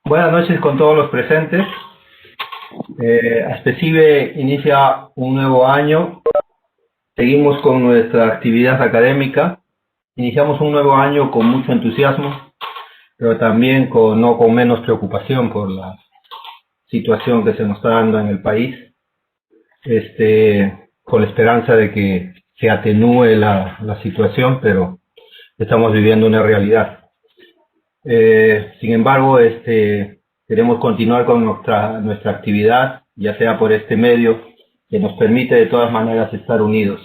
Buenas noches con todos los presentes. Aspecibe inicia un nuevo año. Seguimos con nuestra actividad académica. Iniciamos un nuevo año con mucho entusiasmo, pero también no con menos preocupación por la situación que se nos está dando en el país, con la esperanza de que se atenúe la situación, pero estamos viviendo una realidad. Sin embargo, queremos continuar con nuestra actividad, ya sea por este medio, que nos permite de todas maneras estar unidos.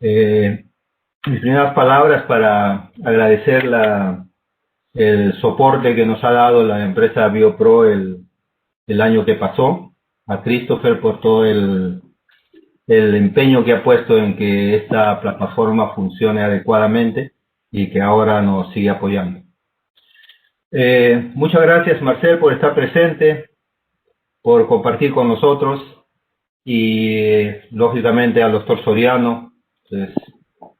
Mis primeras palabras para agradecer el soporte que nos ha dado la empresa BioPro el año que pasó, a Christopher por todo el empeño que ha puesto en que esta plataforma funcione adecuadamente y que ahora nos sigue apoyando. Muchas gracias, Marcel, por estar presente, por compartir con nosotros y, lógicamente, al doctor Soriano. Pues,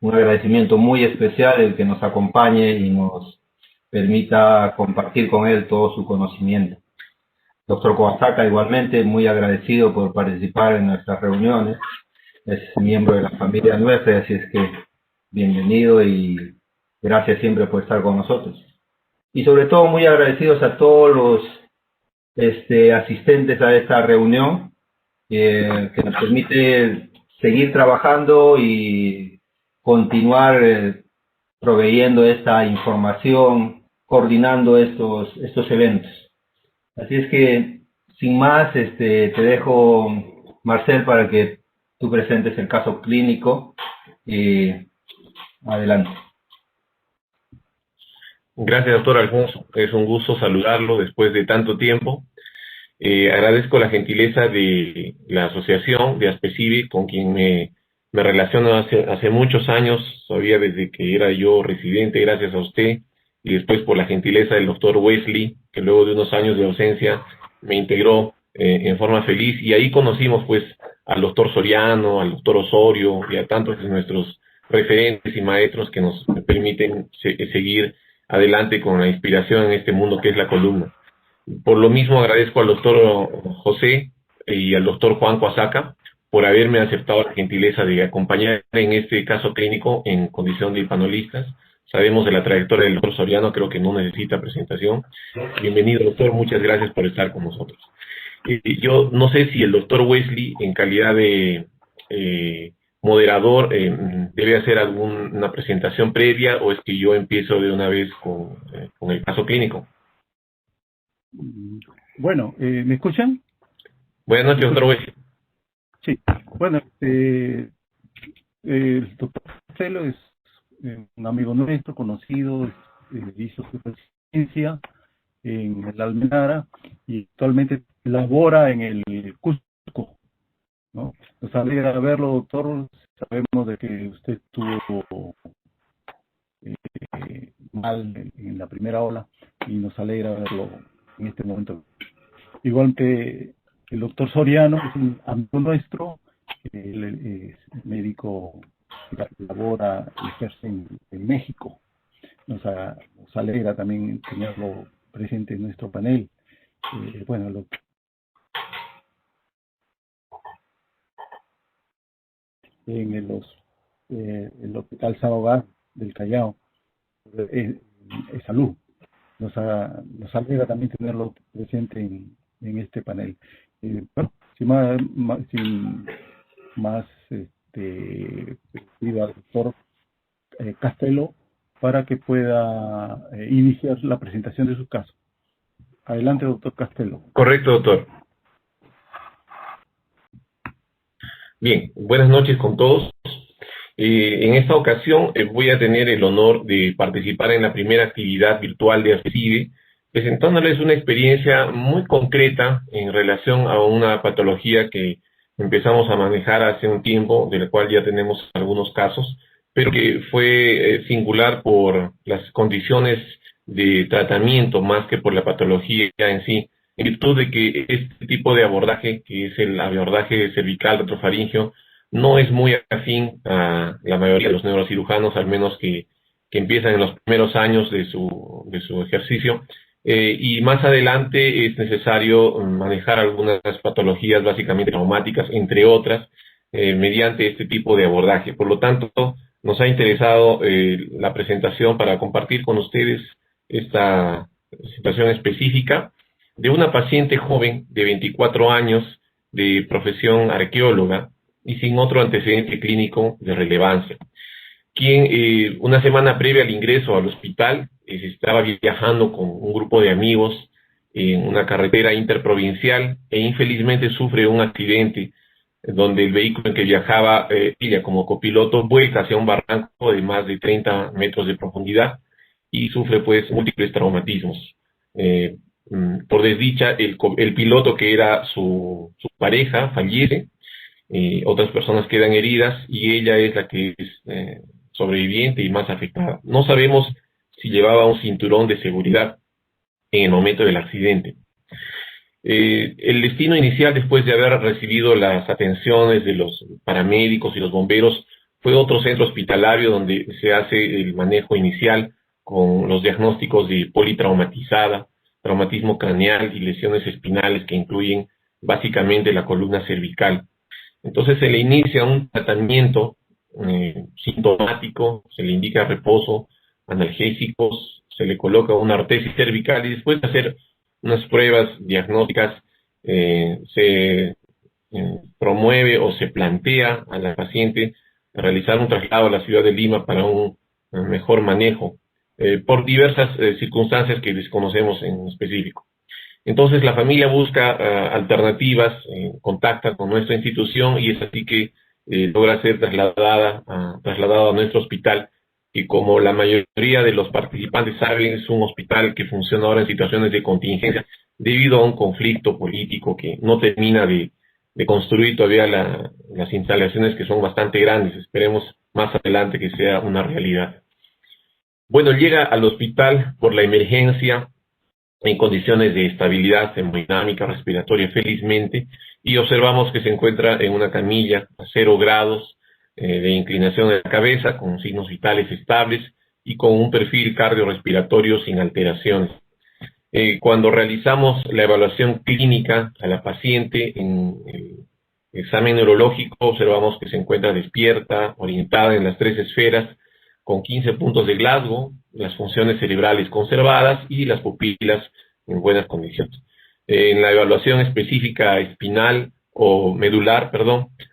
un agradecimiento muy especial el que nos acompañe y nos permita compartir con él todo su conocimiento. Doctor Coasaca, igualmente, muy agradecido por participar en nuestras reuniones. Es miembro de la familia nuestra, así es que bienvenido y gracias siempre por estar con nosotros. Y sobre todo muy agradecidos a todos los asistentes a esta reunión, que nos permite seguir trabajando y continuar proveyendo esta información, coordinando estos eventos. Así es que, sin más, te dejo, Marcel, para que tú presentes el caso clínico. Adelante. Gracias, doctor Alfonso. Es un gusto saludarlo después de tanto tiempo. Agradezco la gentileza de la asociación de Aspecibe, con quien me relaciono hace muchos años, todavía desde que era yo residente, gracias a usted, y después por la gentileza del doctor Wesley, que luego de unos años de ausencia me integró en forma feliz, y ahí conocimos pues al doctor Soriano, al doctor Osorio y a tantos de nuestros referentes y maestros que nos permiten seguir adelante con la inspiración en este mundo que es la columna. Por lo mismo agradezco al doctor José y al doctor Juan Coasaca por haberme aceptado la gentileza de acompañar en este caso clínico en condición de panelistas. Sabemos de la trayectoria del doctor Soriano, creo que no necesita presentación. Bienvenido, doctor, muchas gracias por estar con nosotros. Yo no sé si el doctor Wesley, en calidad de moderador, debe hacer alguna presentación previa, o es que yo empiezo de una vez con el caso clínico. Bueno, ¿me escuchan? Buenas noches, doctor Wesley. Sí, bueno, el doctor Marcelo es un amigo nuestro, conocido, hizo su residencia en el Almenara y actualmente labora en el Cusco, ¿no? Nos alegra verlo, doctor. Sabemos de que usted estuvo mal en la primera ola y nos alegra verlo en este momento. Igual que el doctor Soriano, que es un amigo nuestro, él es médico, labora y ejerce en México. Nos alegra también tenerlo presente en nuestro panel. Bueno, en el Hospital Sahogar del Callao, es salud. Nos alegra también tenerlo presente en este panel. Bueno, sin más pido al doctor Castelo para que pueda iniciar la presentación de su caso. Adelante, doctor Castelo. Correcto, doctor. Bien, buenas noches con todos. En esta ocasión voy a tener el honor de participar en la primera actividad virtual de Aspecibe, presentándoles una experiencia muy concreta en relación a una patología que empezamos a manejar hace un tiempo, de la cual ya tenemos algunos casos, pero que fue singular por las condiciones de tratamiento más que por la patología en sí, en virtud de que este tipo de abordaje, que es el abordaje cervical retrofaringeo, no es muy afín a la mayoría de los neurocirujanos, al menos que empiezan en los primeros años de su ejercicio, y más adelante es necesario manejar algunas patologías básicamente traumáticas, entre otras, mediante este tipo de abordaje. Por lo tanto, nos ha interesado la presentación para compartir con ustedes esta situación específica de una paciente joven de 24 años de profesión arqueóloga y sin otro antecedente clínico de relevancia, quien una semana previa al ingreso al hospital estaba viajando con un grupo de amigos en una carretera interprovincial e infelizmente sufre un accidente donde el vehículo en que viajaba ella como copiloto vuelca hacia un barranco de más de 30 metros de profundidad y sufre pues múltiples traumatismos. Por desdicha, el piloto que era su pareja fallece, otras personas quedan heridas y ella es la que es sobreviviente y más afectada. No sabemos si llevaba un cinturón de seguridad en el momento del accidente. El destino inicial, después de haber recibido las atenciones de los paramédicos y los bomberos, fue otro centro hospitalario donde se hace el manejo inicial con los diagnósticos de politraumatizada, traumatismo craneal y lesiones espinales que incluyen básicamente la columna cervical. Entonces se le inicia un tratamiento sintomático, se le indica reposo, analgésicos, se le coloca una ortesis cervical y después de hacer unas pruebas diagnósticas se promueve o se plantea a la paciente realizar un traslado a la ciudad de Lima para un mejor manejo por diversas circunstancias que desconocemos en específico. Entonces la familia busca alternativas, contacta con nuestra institución y es así que logra ser trasladado a nuestro hospital, que como la mayoría de los participantes saben, es un hospital que funciona ahora en situaciones de contingencia debido a un conflicto político que no termina de construir todavía las instalaciones, que son bastante grandes. Esperemos más adelante que sea una realidad. Bueno, llega al hospital por la emergencia en condiciones de estabilidad hemodinámica respiratoria, felizmente, y observamos que se encuentra en una camilla a 0 grados de inclinación de la cabeza, con signos vitales estables y con un perfil cardiorrespiratorio sin alteraciones. Cuando realizamos la evaluación clínica a la paciente en el examen neurológico, observamos que se encuentra despierta, orientada en las 3 esferas, con 15 puntos de Glasgow, las funciones cerebrales conservadas y las pupilas en buenas condiciones. En la evaluación específica espinal o medular,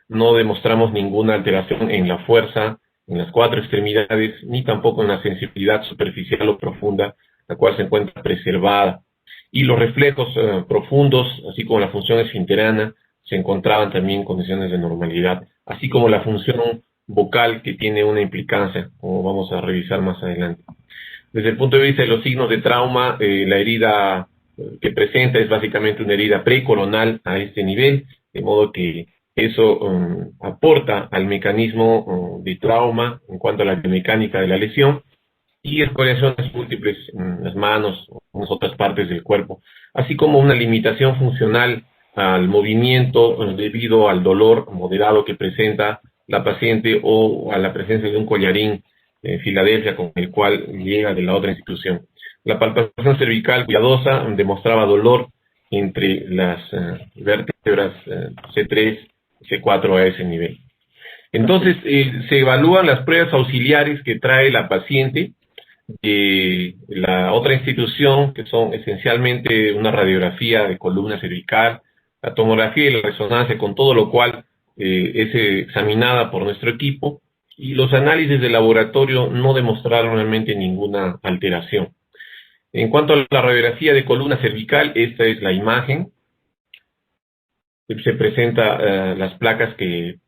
no demostramos ninguna alteración en la fuerza, en las 4 extremidades, ni tampoco en la sensibilidad superficial o profunda, la cual se encuentra preservada. Y los reflejos profundos, así como la función esfinterana, se encontraban también en condiciones de normalidad, así como la función vocal, que tiene una implicancia, como vamos a revisar más adelante. Desde el punto de vista de los signos de trauma, la herida que presenta es básicamente una herida precoronal a este nivel, de modo que eso aporta al mecanismo de trauma en cuanto a la biomecánica de la lesión, y escoriaciones múltiples en las manos o en otras partes del cuerpo, así como una limitación funcional al movimiento debido al dolor moderado que presenta la paciente o a la presencia de un collarín Filadelfia con el cual llega de la otra institución. La palpación cervical cuidadosa demostraba dolor entre las vértebras C3 y C4 a ese nivel. Entonces, se evalúan las pruebas auxiliares que trae la paciente de la otra institución, que son esencialmente una radiografía de columna cervical, la tomografía y la resonancia, con todo lo cual es examinada por nuestro equipo, y los análisis de laboratorio no demostraron realmente ninguna alteración. En cuanto a la radiografía de columna cervical, esta es la imagen. Se presenta las placas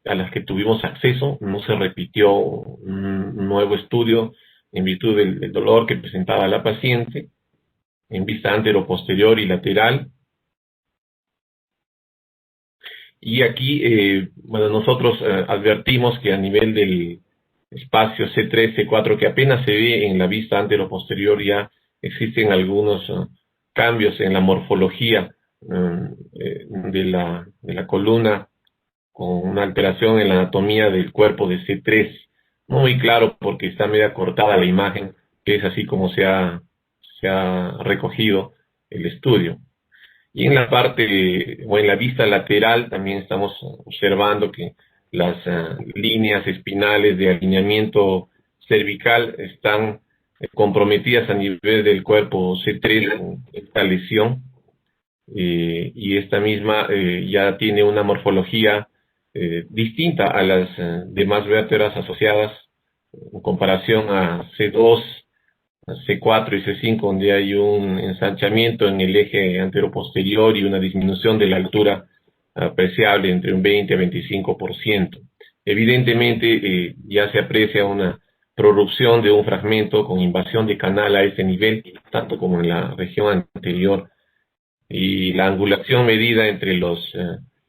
a las que tuvimos acceso, no se repitió un nuevo estudio en virtud del dolor que presentaba la paciente, en vista antero, posterior y lateral. Y aquí, nosotros advertimos que a nivel del espacio C3, C4, que apenas se ve en la vista antero-posterior, ya existen algunos cambios en la morfología de la columna, con una alteración en la anatomía del cuerpo de C3. No muy claro porque está media cortada la imagen, que es así como se ha se ha recogido el estudio. Y en la parte, o en la vista lateral, también estamos observando que las líneas espinales de alineamiento cervical están comprometidas a nivel del cuerpo C3 con esta lesión, y esta misma ya tiene una morfología distinta a las demás vértebras asociadas en comparación a C2, C4 y C5, donde hay un ensanchamiento en el eje anteroposterior y una disminución de la altura apreciable entre un 20 a 25%. Evidentemente, ya se aprecia una prorrupción de un fragmento con invasión de canal a este nivel, tanto como en la región anterior, y la angulación medida entre los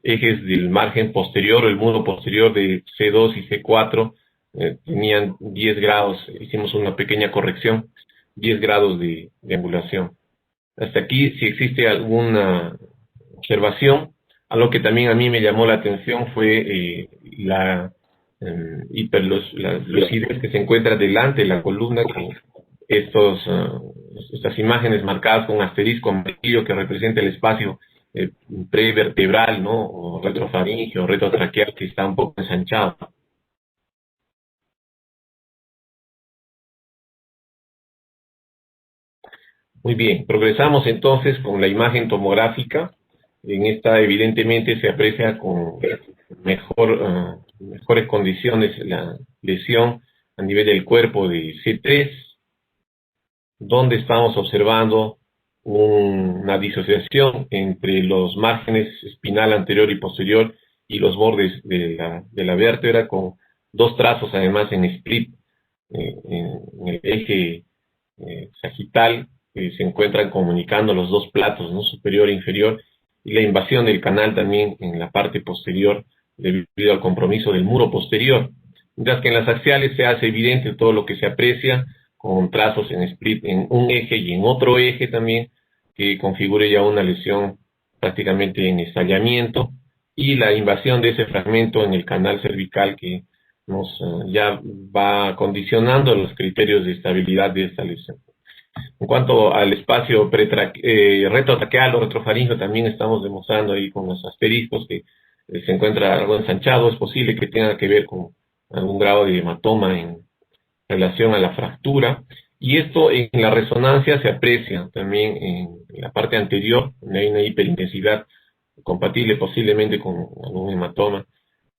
ejes del margen posterior o el muro posterior de C2 y C4 tenían 10 grados, hicimos una pequeña corrección, 10 grados de angulación. Hasta aquí, si existe alguna observación, algo que también a mí me llamó la atención fue la lucidez que se encuentra delante de la columna, con estas imágenes marcadas con un asterisco amarillo que representa el espacio prevertebral, ¿no? O retrofaringeo, o retrotraqueal, que está un poco ensanchado. Muy bien, progresamos entonces con la imagen tomográfica. En esta evidentemente se aprecia con mejores condiciones la lesión a nivel del cuerpo de C3, donde estamos observando una disociación entre los márgenes espinal anterior y posterior y los bordes de la vértebra, con dos trazos además en split en el eje sagital, que se encuentran comunicando los dos platos, ¿no? Superior e inferior, y la invasión del canal también en la parte posterior debido al compromiso del muro posterior. Mientras que en las axiales se hace evidente todo lo que se aprecia con trazos en split en un eje y en otro eje también, que configure ya una lesión prácticamente en estallamiento, y la invasión de ese fragmento en el canal cervical que nos ya va condicionando los criterios de estabilidad de esta lesión. En cuanto al espacio retrotraqueal o retrofaringeo, también estamos demostrando ahí con los asteriscos que se encuentra algo ensanchado. Es posible que tenga que ver con algún grado de hematoma en relación a la fractura, y esto en la resonancia se aprecia también en la parte anterior, donde hay una hiperintensidad compatible posiblemente con algún hematoma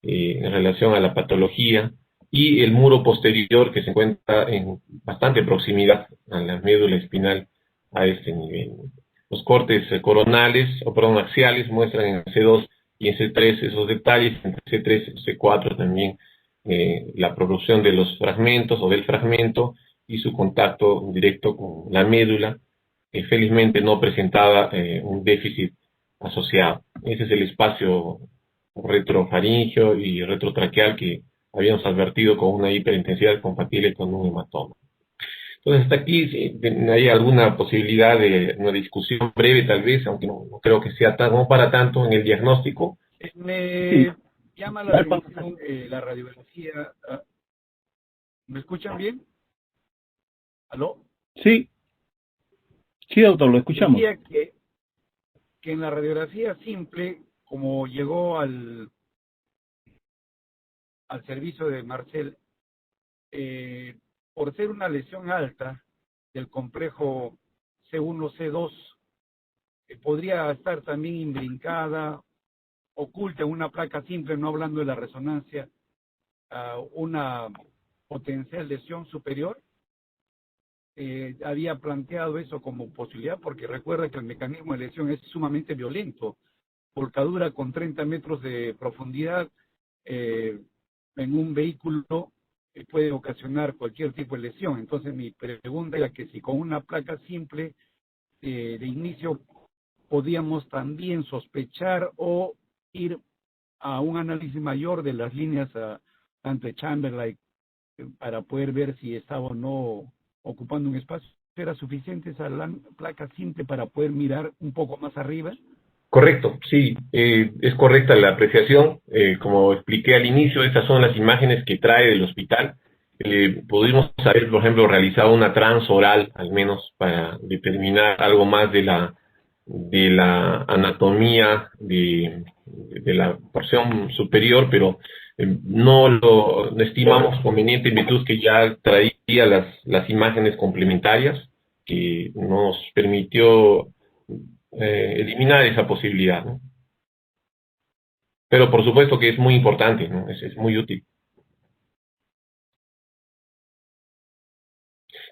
en relación a la patología, y el muro posterior que se encuentra en bastante proximidad a la médula espinal a este nivel. Los cortes coronales, o perdón, axiales, muestran en C2 y en C3 esos detalles, en C3 y C4 también la producción de los fragmentos o del fragmento y su contacto directo con la médula, felizmente no presentaba un déficit asociado. Ese es el espacio retrofaringeo y retrotraqueal que habíamos advertido con una hiperintensidad compatible con un hematoma. Entonces, hasta aquí si hay alguna posibilidad de una discusión breve, tal vez, aunque no creo que sea no para tanto en el diagnóstico. Me llama la atención la radiografía. ¿Me escuchan bien? ¿Aló? Sí, sí, doctor, lo escuchamos. Decía que en la radiografía simple, como llegó al servicio de Marcel, por ser una lesión alta del complejo C1, C2, podría estar también imbrincada, oculta en una placa simple, no hablando de la resonancia, una potencial lesión superior. Había planteado eso como posibilidad, porque recuerda que el mecanismo de lesión es sumamente violento. Volcadura con 30 metros de profundidad en un vehículo puede ocasionar cualquier tipo de lesión. Entonces mi pregunta era que si con una placa simple de inicio podíamos también sospechar o ir a un análisis mayor de las líneas tanto de Chamberlain para poder ver si estaba o no ocupando un espacio. ¿Era suficiente esa placa simple para poder mirar un poco más arriba? Correcto, sí, es correcta la apreciación. Como expliqué al inicio, estas son las imágenes que trae del hospital. pudimos haber, por ejemplo, realizado una transoral, al menos para determinar algo más de la anatomía de la porción superior, pero no lo estimamos conveniente en virtud que ya traía las imágenes complementarias que nos permitió eliminar esa posibilidad, ¿no? Pero por supuesto que es muy importante, ¿no? Es muy útil.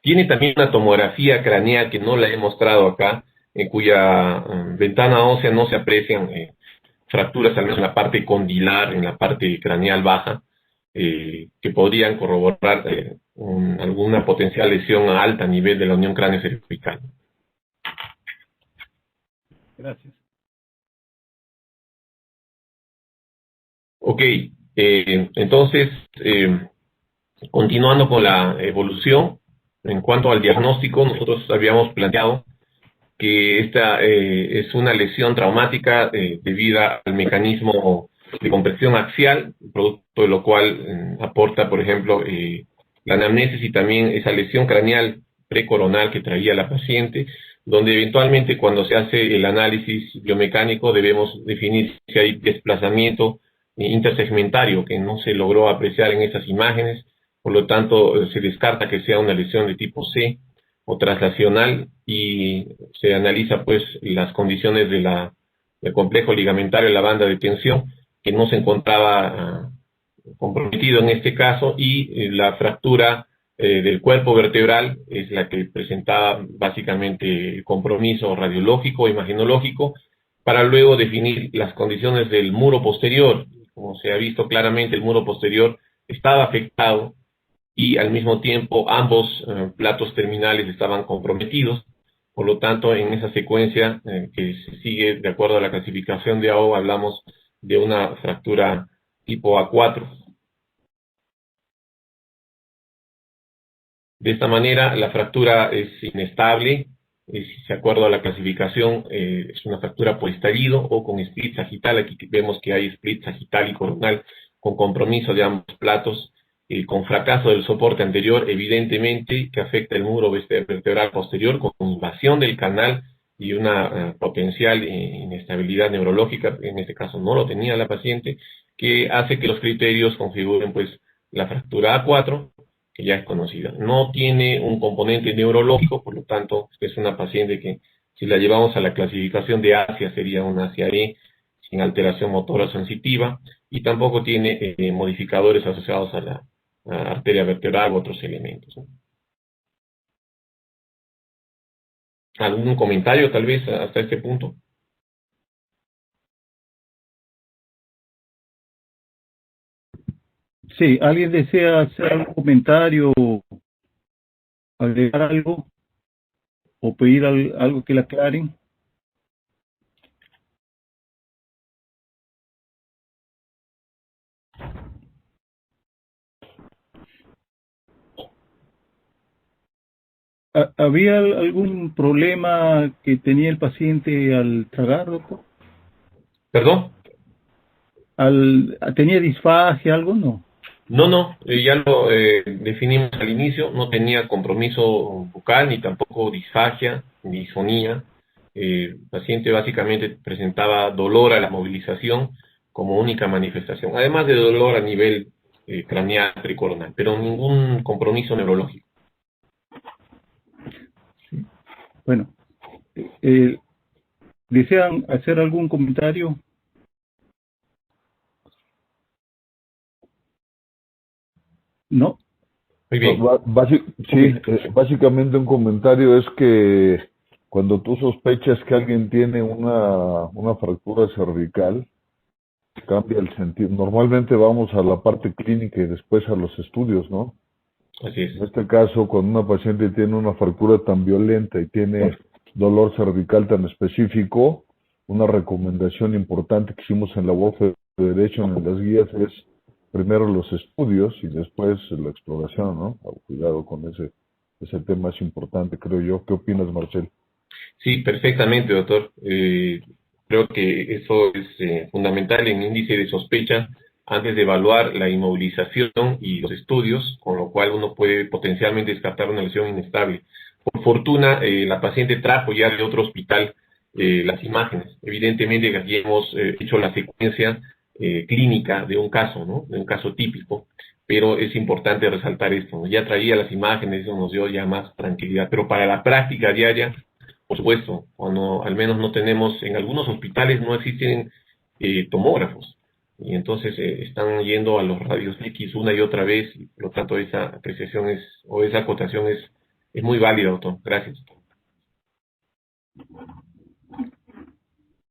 Tiene también una tomografía craneal que no la he mostrado acá, en cuya ventana ósea no se aprecian fracturas, al menos en la parte condilar, en la parte craneal baja, que podrían corroborar alguna potencial lesión a alta nivel de la unión cráneo-cervical. Gracias. Ok, entonces, continuando con la evolución, en cuanto al diagnóstico, nosotros habíamos planteado que esta es una lesión traumática debida al mecanismo de compresión axial, producto de lo cual aporta, por ejemplo, la anamnesis y también esa lesión craneal precoronal que traía la paciente, donde eventualmente cuando se hace el análisis biomecánico debemos definir si hay desplazamiento intersegmentario que no se logró apreciar en esas imágenes, por lo tanto se descarta que sea una lesión de tipo C o traslacional y se analiza pues las condiciones del complejo ligamentario de la banda de tensión que no se encontraba comprometido en este caso y la fractura del cuerpo vertebral es la que presentaba básicamente el compromiso radiológico e imagenológico para luego definir las condiciones del muro posterior. Como se ha visto claramente, el muro posterior estaba afectado y al mismo tiempo ambos platos terminales estaban comprometidos. Por lo tanto, en esa secuencia que se sigue de acuerdo a la clasificación de AO, hablamos de una fractura tipo A4. De esta manera, la fractura es inestable, de acuerdo a la clasificación, es una fractura por estallido o con split sagital. Aquí vemos que hay split sagital y coronal con compromiso de ambos platos, con fracaso del soporte anterior, evidentemente, que afecta el muro vertebral posterior, con invasión del canal y una potencial inestabilidad neurológica, en este caso no lo tenía la paciente, que hace que los criterios configuren pues la fractura A4, que ya es conocida. No tiene un componente neurológico, por lo tanto, es una paciente que, si la llevamos a la clasificación de Asia, sería una Asia E, sin alteración motora sensitiva, y tampoco tiene modificadores asociados a la arteria vertebral u otros elementos, ¿no? ¿Algún comentario, tal vez, hasta este punto? Sí, ¿alguien desea hacer algún comentario, agregar algo o pedir algo que le aclaren? ¿Había algún problema que tenía el paciente al tragar, doctor? ¿Perdón? ¿Tenía disfagia, algo? No. No, ya lo definimos al inicio, no tenía compromiso bucal, ni tampoco disfagia, ni disfonía. El paciente básicamente presentaba dolor a la movilización como única manifestación, además de dolor a nivel craneal tricoronal, pero ningún compromiso neurológico. Bueno, ¿desean hacer algún comentario? ¿No? Muy bien. Sí, básicamente un comentario es que cuando tú sospechas que alguien tiene una fractura cervical, cambia el sentido. Normalmente vamos a la parte clínica y después a los estudios, ¿no? Así es. En este caso, cuando una paciente tiene una fractura tan violenta y tiene dolor cervical tan específico, una recomendación importante que hicimos en la World Federation en las guías es primero los estudios y después la exploración, ¿no? Cuidado con ese tema es importante, creo yo. ¿Qué opinas, Marcel? Sí, perfectamente, doctor. Creo que eso es fundamental en índice de sospecha. antes de evaluar la inmovilización y los estudios, con lo cual uno puede potencialmente descartar una lesión inestable. Por fortuna, la paciente trajo ya de otro hospital las imágenes. Evidentemente que aquí hemos hecho la secuencia clínica de un caso, ¿no? De un caso típico, pero es importante resaltar esto, ¿no? Ya traía las imágenes, eso nos dio ya más tranquilidad, pero para la práctica diaria, por supuesto, cuando al menos no tenemos, en algunos hospitales no existen tomógrafos, y entonces están yendo a los radios X una y otra vez, y por lo tanto esa apreciación o esa acotación es muy válida, doctor. Gracias.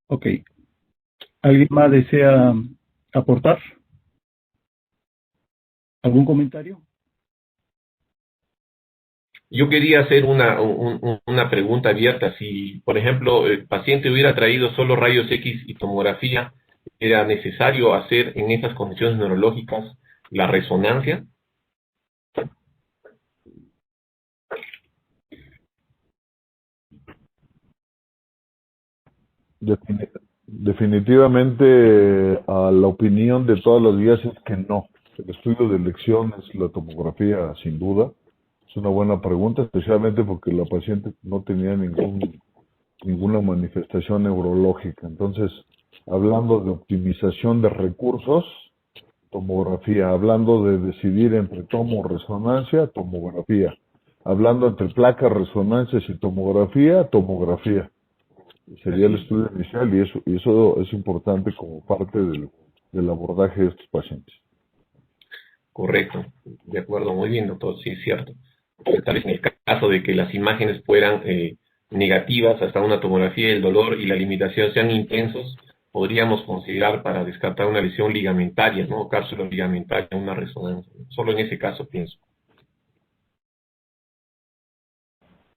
Ok. ¿Alguien más desea aportar? ¿Algún comentario? Yo quería hacer una pregunta abierta. Si, por ejemplo, el paciente hubiera traído solo rayos X y tomografía, ¿era necesario hacer en esas condiciones neurológicas la resonancia? Definitivamente, a la opinión de todas las guías es que no. El estudio de elecciones, la tomografía, sin duda, es una buena pregunta, especialmente porque la paciente no tenía ninguna manifestación neurológica. Entonces, hablando de optimización de recursos, tomografía. Hablando de decidir entre tomo o resonancia, tomografía. Hablando entre placas, resonancias y tomografía, tomografía. Sería el Así, estudio inicial y eso es importante como parte del abordaje de estos pacientes. correcto. De acuerdo, muy bien, doctor. Sí, es cierto. Tal vez en el caso de que las imágenes fueran negativas, hasta una tomografía, el dolor y la limitación sean intensos, podríamos considerar para descartar una lesión ligamentaria, ¿no? Cápsula ligamentaria, una resonancia. Solo en ese caso pienso.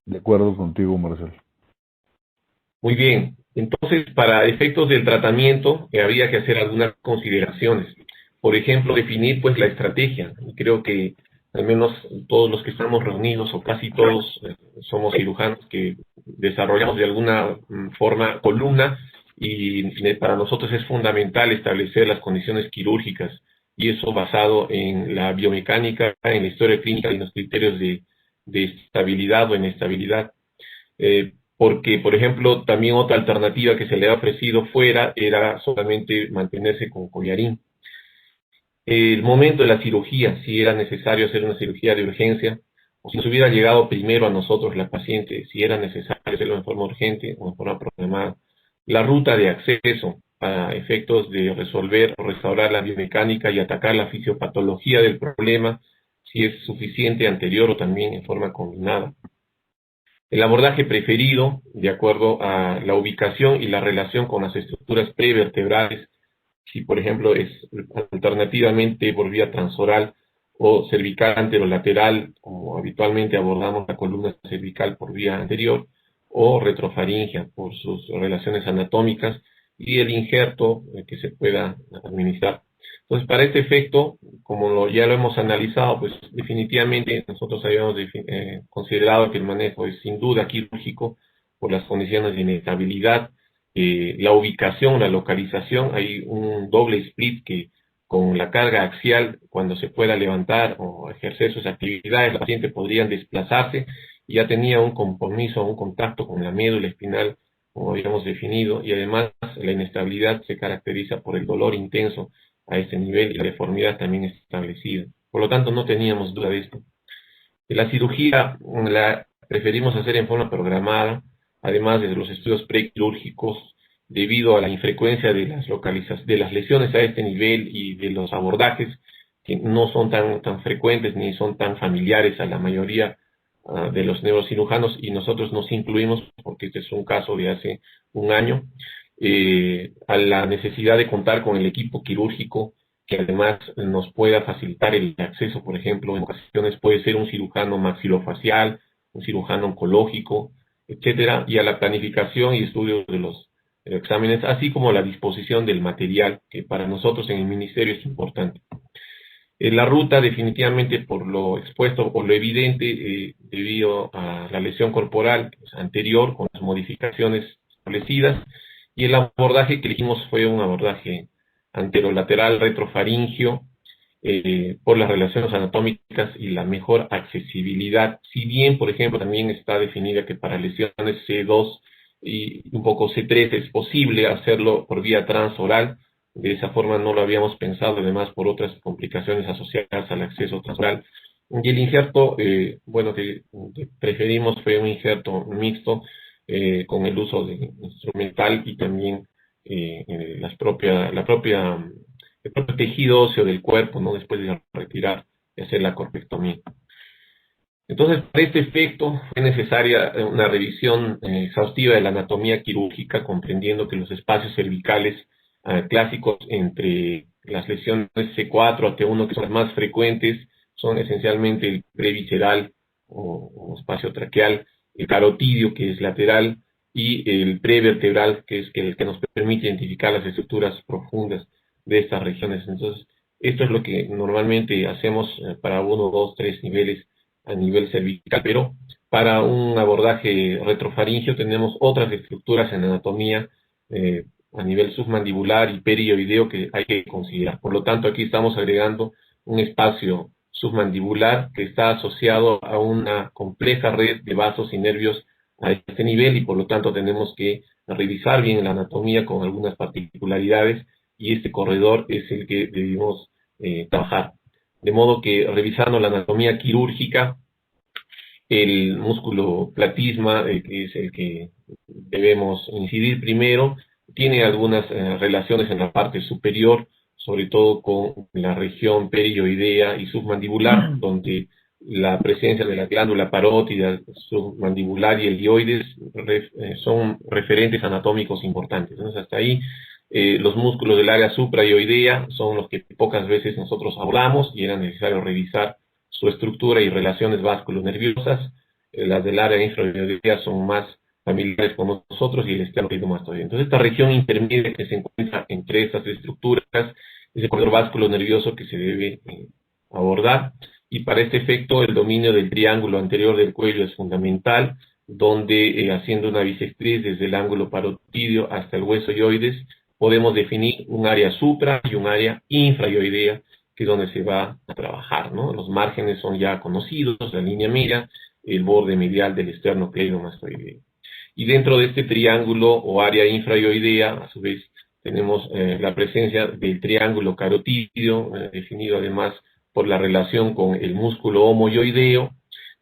De acuerdo contigo, Marcel. Muy bien. Entonces, para efectos del tratamiento, habría que hacer algunas consideraciones. Por ejemplo, definir pues la estrategia. Y creo que al menos todos los que estamos reunidos, o casi todos, somos cirujanos que desarrollamos de alguna forma columna, y para nosotros es fundamental establecer las condiciones quirúrgicas, y eso basado en la biomecánica, en la historia clínica y en los criterios de estabilidad o inestabilidad. Porque, por ejemplo, también otra alternativa que se le ha ofrecido fuera era solamente mantenerse con collarín. El momento de la cirugía, si era necesario hacer una cirugía de urgencia, o si nos hubiera llegado primero a nosotros la paciente, si era necesario hacerlo en forma urgente o en forma programada. La ruta de acceso a efectos de resolver o restaurar la biomecánica y atacar la fisiopatología del problema, si es suficiente anterior o también en forma combinada. El abordaje preferido, de acuerdo a la ubicación y la relación con las estructuras prevertebrales, si por ejemplo es alternativamente por vía transoral o cervical anterolateral, como habitualmente abordamos la columna cervical por vía anterior, o retrofaringea por sus relaciones anatómicas, y el injerto que se pueda administrar. Entonces, para este efecto, como ya lo hemos analizado, pues definitivamente nosotros habíamos considerado que el manejo es sin duda quirúrgico por las condiciones de inestabilidad, la ubicación, la localización. Hay un doble split que con la carga axial, cuando se pueda levantar o ejercer sus actividades, los pacientes podrían desplazarse, y ya tenía un compromiso, un contacto con la médula espinal, como habíamos definido, y además la inestabilidad se caracteriza por el dolor intenso a este nivel y la deformidad también establecida. Por lo tanto, no teníamos duda de esto. La cirugía la preferimos hacer en forma programada, además de los estudios prequirúrgicos, debido a la infrecuencia de de las lesiones a este nivel y de los abordajes que no son tan frecuentes ni son tan familiares a la mayoría de los neurocirujanos, y nosotros nos incluimos porque este es un caso de hace un año, a la necesidad de contar con el equipo quirúrgico que además nos pueda facilitar el acceso. Por ejemplo, en ocasiones puede ser un cirujano maxilofacial, un cirujano oncológico, etcétera, y a la planificación y estudio de los exámenes, así como a la disposición del material, que para nosotros en el ministerio es importante. La ruta, definitivamente, por lo expuesto, por lo evidente, debido a la lesión corporal anterior, con las modificaciones establecidas, y el abordaje que elegimos fue un abordaje anterolateral retrofaringio, por las relaciones anatómicas y la mejor accesibilidad. Si bien, por ejemplo, también está definida que para lesiones C2 y un poco C3 es posible hacerlo por vía transoral. De esa forma no lo habíamos pensado, además por otras complicaciones asociadas al acceso transoral. Y el injerto, bueno, que preferimos fue un injerto mixto con el uso de instrumental y también el propio tejido óseo del cuerpo, ¿no? Después de retirar y hacer la corpectomía. Entonces, para este efecto fue necesaria una revisión exhaustiva de la anatomía quirúrgica, comprendiendo que los espacios cervicales clásicos entre las lesiones C4 a T1, que son las más frecuentes, son esencialmente el previsceral o espacio traqueal, el carotidio, que es lateral, y el prevertebral, que es el que nos permite identificar las estructuras profundas de estas regiones. Entonces, esto es lo que normalmente hacemos para 1, 2, 3 niveles a nivel cervical, pero para un abordaje retrofaringio tenemos otras estructuras en anatomía a nivel submandibular y perioideo que hay que considerar. Por lo tanto, aquí estamos agregando un espacio submandibular que está asociado a una compleja red de vasos y nervios a este nivel, y por lo tanto tenemos que revisar bien la anatomía con algunas particularidades, y este corredor es el que debemos trabajar. De modo que, revisando la anatomía quirúrgica, el músculo platisma, que es el que debemos incidir primero, tiene algunas relaciones en la parte superior, sobre todo con la región perioidea y submandibular, donde la presencia de la glándula parótida, submandibular y helioides son referentes anatómicos importantes. Entonces, hasta ahí los músculos del área suprayoidea son los que pocas veces nosotros hablamos y era necesario revisar su estructura y relaciones vasculonerviosas. Las del área infrayoidea son más familiares con nosotros y el esternocleidomastoideo. Entonces, esta región intermedia que se encuentra entre estas estructuras es el corredor vasculonervioso que se debe abordar, y para este efecto el dominio del triángulo anterior del cuello es fundamental, donde haciendo una bisectriz desde el ángulo parotidio hasta el hueso yoides podemos definir un área supra y un área infrayoidea, que es donde se va a trabajar, ¿no? Los márgenes son ya conocidos, la línea media, el borde medial del esternocleidomastoideo. Y dentro de este triángulo o área infrayoidea, a su vez, tenemos la presencia del triángulo carotidio, definido además por la relación con el músculo homoyoideo,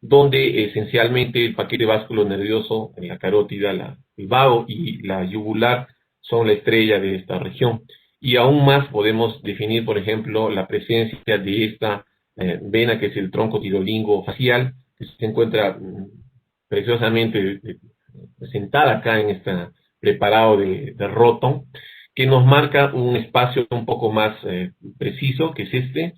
donde esencialmente el paquete vasculonervioso en la carótida, el vago y la yugular son la estrella de esta región. Y aún más podemos definir, por ejemplo, la presencia de esta vena que es el tronco tirolingo facial, que se encuentra preciosamente presentada acá en este preparado de Roton, que nos marca un espacio un poco más preciso, que es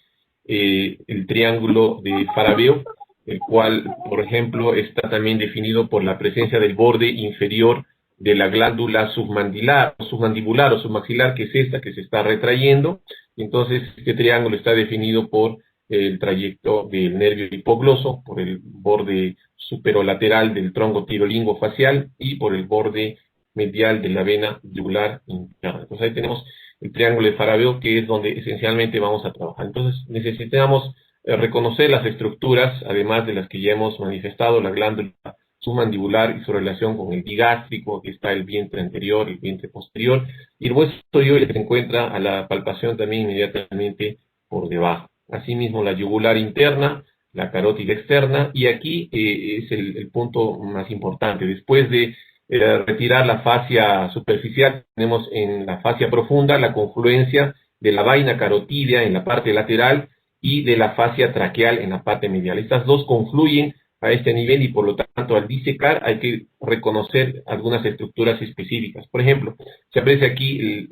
el triángulo de Farabeo, el cual, por ejemplo, está también definido por la presencia del borde inferior de la glándula submandibular o submaxilar, que es esta que se está retrayendo. Entonces, este triángulo está definido por el trayecto del nervio hipogloso, por el borde superolateral del tronco tirolingo facial y por el borde medial de la vena yugular interna. Entonces ahí tenemos el triángulo de Farabeo, que es donde esencialmente vamos a trabajar. Entonces necesitamos reconocer las estructuras, además de las que ya hemos manifestado, la glándula submandibular y su relación con el bigástrico, que está el vientre anterior y el vientre posterior, y el hueso yoides que se encuentra a la palpación también inmediatamente por debajo. Asimismo, la yugular interna, la carótida externa, y aquí es el punto más importante. Después de retirar la fascia superficial, tenemos en la fascia profunda la confluencia de la vaina carotídea en la parte lateral y de la fascia traqueal en la parte medial. Estas dos confluyen a este nivel y por lo tanto al disecar hay que reconocer algunas estructuras específicas. Por ejemplo, se aprecia aquí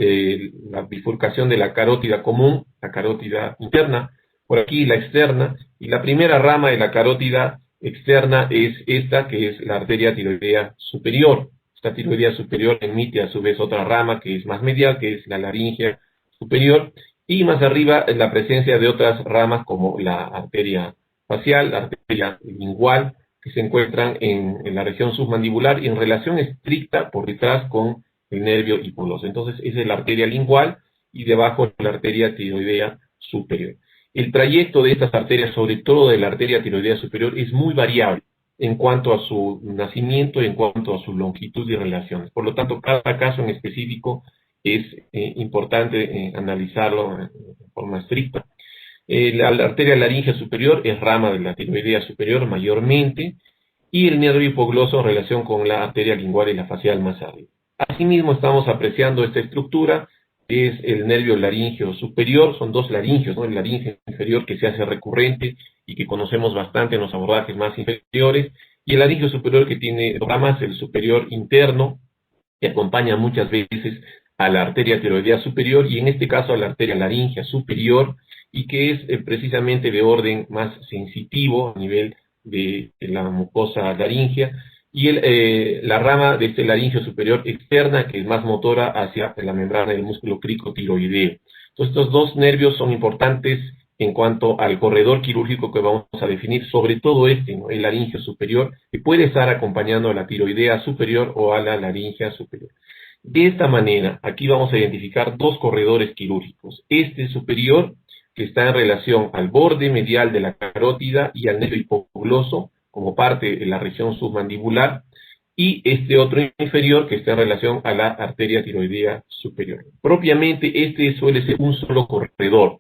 la bifurcación de la carótida común, la carótida interna, por aquí la externa, y la primera rama de la carótida externa es esta, que es la arteria tiroidea superior. Esta tiroidea superior emite a su vez otra rama que es más medial, que es la laringea superior, y más arriba la presencia de otras ramas como la arteria facial, la arteria lingual, que se encuentran en la región submandibular y en relación estricta por detrás con el nervio hipogloso. Entonces esa es la arteria lingual, y debajo la arteria tiroidea superior. El trayecto de estas arterias, sobre todo de la arteria tiroidea superior, es muy variable en cuanto a su nacimiento y en cuanto a su longitud y relaciones. Por lo tanto, cada caso en específico es importante analizarlo de forma estricta. La arteria laríngea superior es rama de la tiroidea superior mayormente, y el nervio hipogloso en relación con la arteria lingual y la facial más arriba. Asimismo, estamos apreciando esta estructura, que es el nervio laríngeo superior. Son dos laringios, ¿no? El laríngeo inferior, que se hace recurrente y que conocemos bastante en los abordajes más inferiores, y el laríngeo superior, que tiene dos ramas: el superior interno, que acompaña muchas veces a la arteria tiroidea superior, y en este caso a la arteria laríngea superior, y que es precisamente de orden más sensitivo a nivel de la mucosa laríngea, y la rama de este laringio superior externa, que es más motora hacia la membrana del músculo cricotiroideo. Entonces, estos dos nervios son importantes en cuanto al corredor quirúrgico que vamos a definir, sobre todo este, ¿no? El laringio superior, que puede estar acompañando a la tiroidea superior o a la laringea superior. De esta manera, aquí vamos a identificar dos corredores quirúrgicos. Este superior, que está en relación al borde medial de la carótida y al nervio hipogloso, como parte de la región submandibular, y este otro inferior, que está en relación a la arteria tiroidea superior. Propiamente, este suele ser un solo corredor.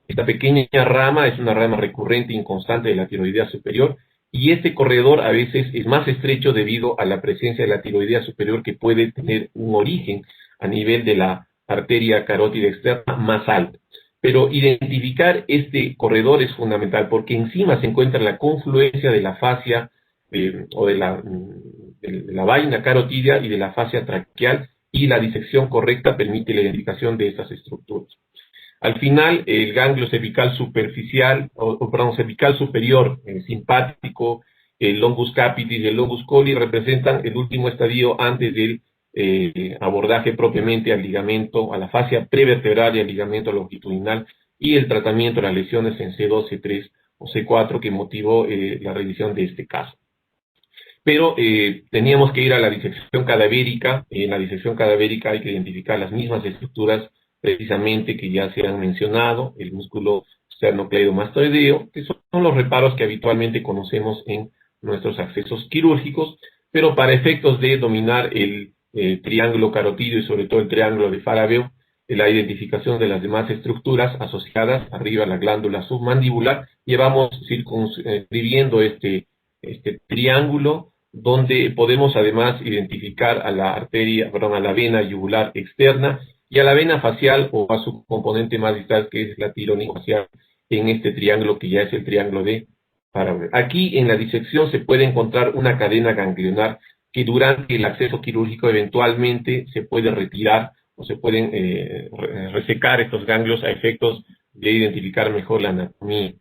Esta pequeña rama es una rama recurrente e inconstante de la tiroidea superior, y este corredor a veces es más estrecho debido a la presencia de la tiroidea superior, que puede tener un origen a nivel de la arteria carótida externa más alto. Pero identificar este corredor es fundamental, porque encima se encuentra la confluencia de la fascia o de la vaina carotidia y de la fascia traqueal, y la disección correcta permite la identificación de estas estructuras. Al final, el ganglio cervical superficial, perdón, cervical superior, simpático, el longus capitis y el longus coli representan el último estadio antes del abordaje propiamente al ligamento, a la fascia prevertebral y al ligamento longitudinal, y el tratamiento de las lesiones en C2, C3 o C4 que motivó la revisión de este caso. Pero teníamos que ir a la disección cadavérica. En la disección cadavérica hay que identificar las mismas estructuras precisamente que ya se han mencionado: el músculo esternocleidomastoideo, que son los reparos que habitualmente conocemos en nuestros accesos quirúrgicos, pero para efectos de dominar el triángulo carotidio y sobre todo el triángulo de Farabeo, la identificación de las demás estructuras asociadas arriba a la glándula submandibular, llevamos circunscribiendo este triángulo, donde podemos además identificar a la arteria, perdón, a la vena yugular externa y a la vena facial, o a su componente más distal, que es la tironis facial, en este triángulo que ya es el triángulo de Farabeo. Aquí en la disección se puede encontrar una cadena ganglionar que durante el acceso quirúrgico eventualmente se puede retirar, o se pueden resecar estos ganglios a efectos de identificar mejor la anatomía.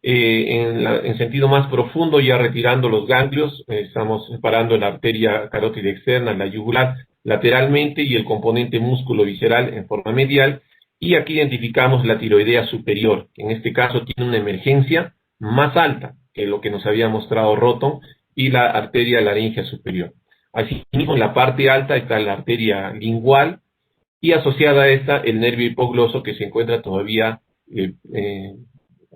En sentido más profundo, ya retirando los ganglios, estamos separando la arteria carótida externa, la yugular, lateralmente, y el componente músculo visceral en forma medial, y aquí identificamos la tiroidea superior, que en este caso tiene una emergencia más alta que lo que nos había mostrado Roton, y la arteria laríngea superior. Asimismo, en la parte alta está la arteria lingual, y asociada a esta el nervio hipogloso, que se encuentra todavía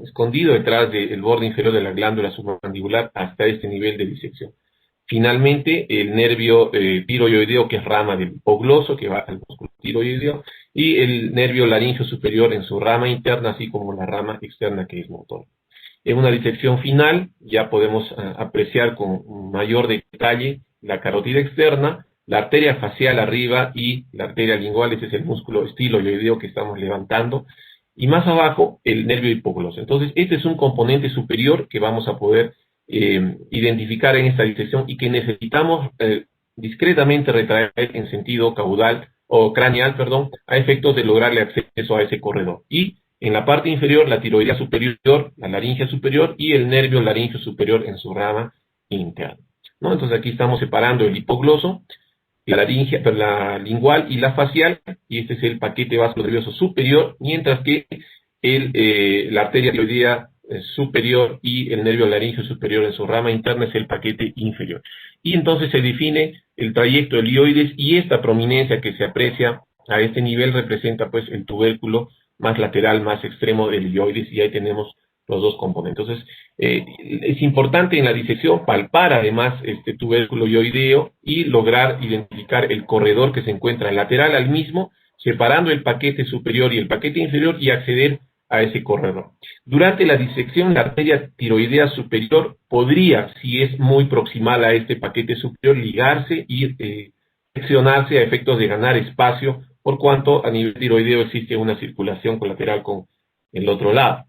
escondido detrás del borde inferior de la glándula submandibular hasta este nivel de disección. Finalmente, el nervio tiroideo, que es rama del hipogloso, que va al músculo tiroideo, y el nervio laríngeo superior en su rama interna, así como la rama externa, que es motor. En una disección final ya podemos apreciar con mayor detalle la carótida externa, la arteria facial arriba y la arteria lingual. Ese es el músculo estiloideo que estamos levantando, y más abajo el nervio hipogloso. Entonces, este es un componente superior que vamos a poder identificar en esta disección, y que necesitamos discretamente retraer en sentido caudal o craneal, perdón, a efectos de lograrle acceso a ese corredor. Y en la parte inferior, la tiroidea superior, la laringea superior y el nervio laríngeo superior en su rama interna, ¿no? Entonces aquí estamos separando el hipogloso, la laringea, la lingual y la facial, y este es el paquete vasculonervioso superior, mientras que la arteria tiroidea superior y el nervio laríngeo superior en su rama interna es el paquete inferior. Y entonces se define el trayecto helioides y esta prominencia que se aprecia A este nivel representa pues el tubérculo más lateral, más extremo del ilioides, y ahí tenemos los dos componentes. Entonces, es importante en la disección palpar además este tubérculo ilioideo y lograr identificar el corredor que se encuentra lateral al mismo, separando el paquete superior y el paquete inferior y acceder a ese corredor. Durante la disección, la arteria tiroidea superior podría, si es muy proximal a este paquete superior, ligarse y seccionarse a efectos de ganar espacio, por cuanto a nivel tiroideo existe una circulación colateral con el otro lado.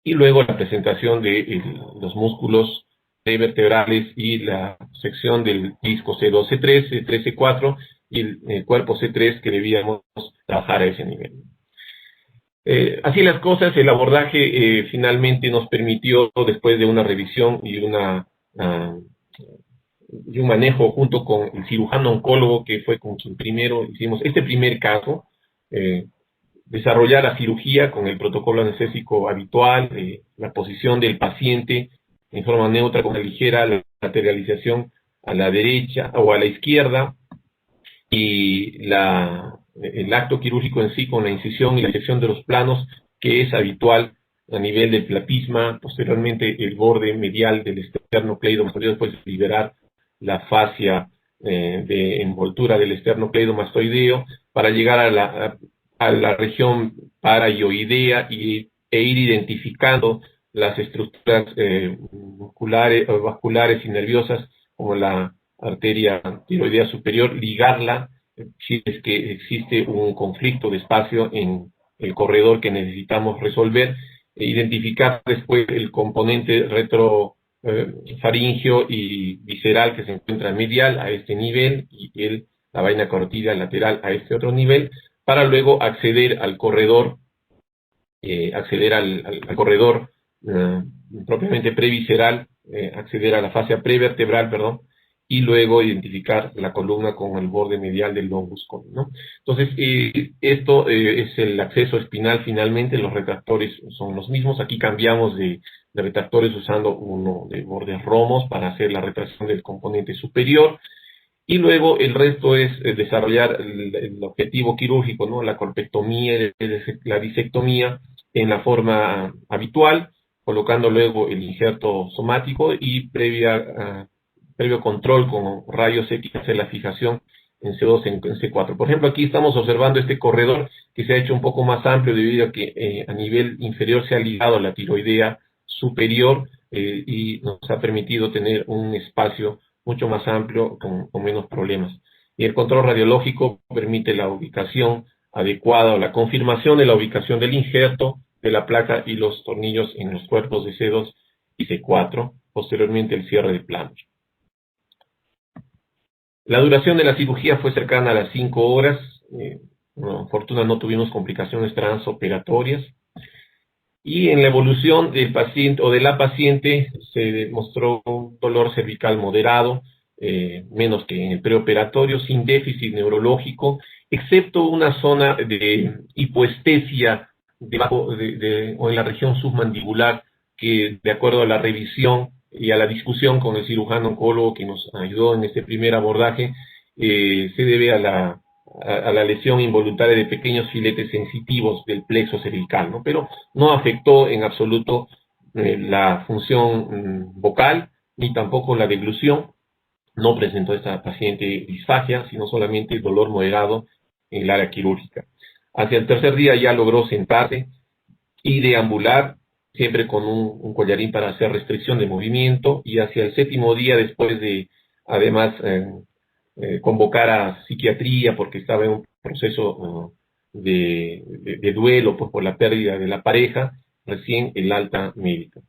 Y luego la presentación de los músculos vertebrales y la sección del disco C2, C3, C3, C4 y el cuerpo C3 que debíamos trabajar a ese nivel. Así las cosas, el abordaje finalmente nos permitió, después de una revisión y un manejo junto con el cirujano oncólogo, que fue con quien primero hicimos este primer caso, desarrollar la cirugía con el protocolo anestésico habitual, la posición del paciente en forma neutra con una ligera lateralización a la derecha o a la izquierda, y el acto quirúrgico en sí con la incisión y la disección de los planos, que es habitual a nivel del platisma, posteriormente el borde medial del esternocleidomastoideo, después de liberar la fascia de envoltura del esternocleidomastoideo para llegar a la región paraioidea e ir identificando las estructuras musculares, vasculares y nerviosas, como la arteria tiroidea superior, ligarla si es que existe un conflicto de espacio en el corredor que necesitamos resolver, e identificar después el componente retrofaringeo y visceral que se encuentra medial a este nivel, y la vaina carotidia lateral a este otro nivel, para luego acceder al corredor, al corredor propiamente previsceral, acceder a la fascia prevertebral, perdón, y luego identificar la columna con el borde medial del longus colli, ¿no? Entonces, esto es el acceso espinal. Finalmente, los retractores son los mismos. Aquí cambiamos de retractores usando uno de bordes romos para hacer la retracción del componente superior, y luego el resto es desarrollar el objetivo quirúrgico, ¿no? La corpectomía, la disectomía en la forma habitual, colocando luego el injerto somático y previo control con rayos X, hacer la fijación en C2, en C4. Por ejemplo, aquí estamos observando este corredor que se ha hecho un poco más amplio debido a que a nivel inferior se ha ligado a la tiroidea superior, y nos ha permitido tener un espacio mucho más amplio con menos problemas. Y el control radiológico permite la ubicación adecuada o la confirmación de la ubicación del injerto, de la placa y los tornillos en los cuerpos de C2 y C4, posteriormente el cierre de planos. La duración de la cirugía fue cercana a las 5 horas. Por fortuna no tuvimos complicaciones transoperatorias. Y en la evolución del paciente o de la paciente se demostró un dolor cervical moderado, menos que en el preoperatorio, sin déficit neurológico, excepto una zona de hipoestesia debajo o en la región submandibular, que de acuerdo a la revisión y a la discusión con el cirujano oncólogo que nos ayudó en este primer abordaje, se debe a la lesión involuntaria de pequeños filetes sensitivos del plexo cervical, ¿no? Pero no afectó en absoluto la función vocal, ni tampoco la deglución. No presentó esta paciente disfagia, sino solamente dolor moderado en el área quirúrgica. Hacia el tercer día ya logró sentarse y deambular, siempre con un collarín para hacer restricción de movimiento, y hacia el séptimo día, después de, además, convocar a psiquiatría porque estaba en un proceso de duelo pues, por la pérdida de la pareja, recién el alta médica.